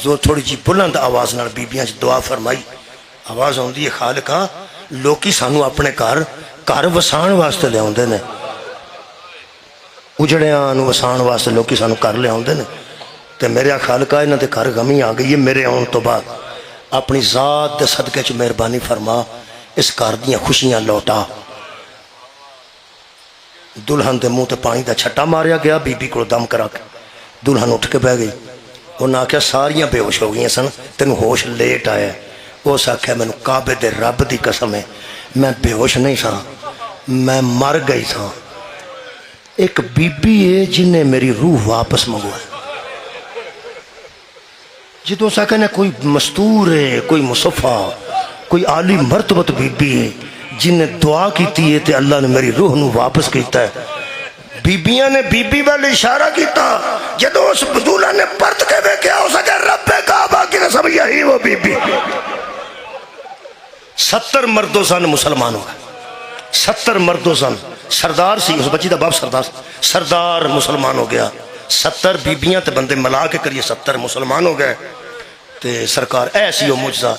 زور تھوڑی جی بلند آواز نال بیبیاں چ دعا فرمائی۔ آواز ہوندی ہے، خالقہ لوکی سانو اپنے گھر وسان واسطے لے آندے نے، اجڑیاں نو وسان واسطے لوکی سانو گھر لے آندے نے، تے میرے خالقہ انہاں دے گھر غمی آ گئی ہے میرے آن تو بعد، اپنی ذات دے صدقے چ مہربانی فرما، اس گھر دیاں خوشیاں لوٹا۔ دلہن دے منہ تے پانی دا چھٹا ماریا گیا، بی بی کو دم کرا کے دلہن اٹھ کے بہ گئی۔ انہاں آکھیا ساریاں بے ہوش ہو گئی سن، تینوں ہوش لیٹ آیا۔ اس آکھیا مینوں کعبے دے رب دی قسم ہے میں بے ہوش نہیں سا، میں مر گئی سا۔ ایک بی بی ہے جن نے میری روح واپس منگوائی۔ جدوں سا کہنا کوئی مستور ہے، کوئی مصفہ، کوئی عالی مرتبت بی بی ہے جن نے دعا کیتی ہے تے اللہ نے میری روح نو واپس کیتا ہے۔ بیبیاں نے بی بی والے اشارہ کیتا، جدوں اس بدولہ نے پرت کے بے کیا، اسا کہ رب کعبہ کی قسم یہی وہ بی بی۔ 70 مردوں سن مسلمان ہو گئے، 70 مردوں سن، سردار سی اس بچی دا باپ سردار مسلمان ہو گیا۔ 70 بیبیاں تے بندے ملا کے کریے 70 مسلمان ہو گئے تے سرکار ایسی ہو معجزہ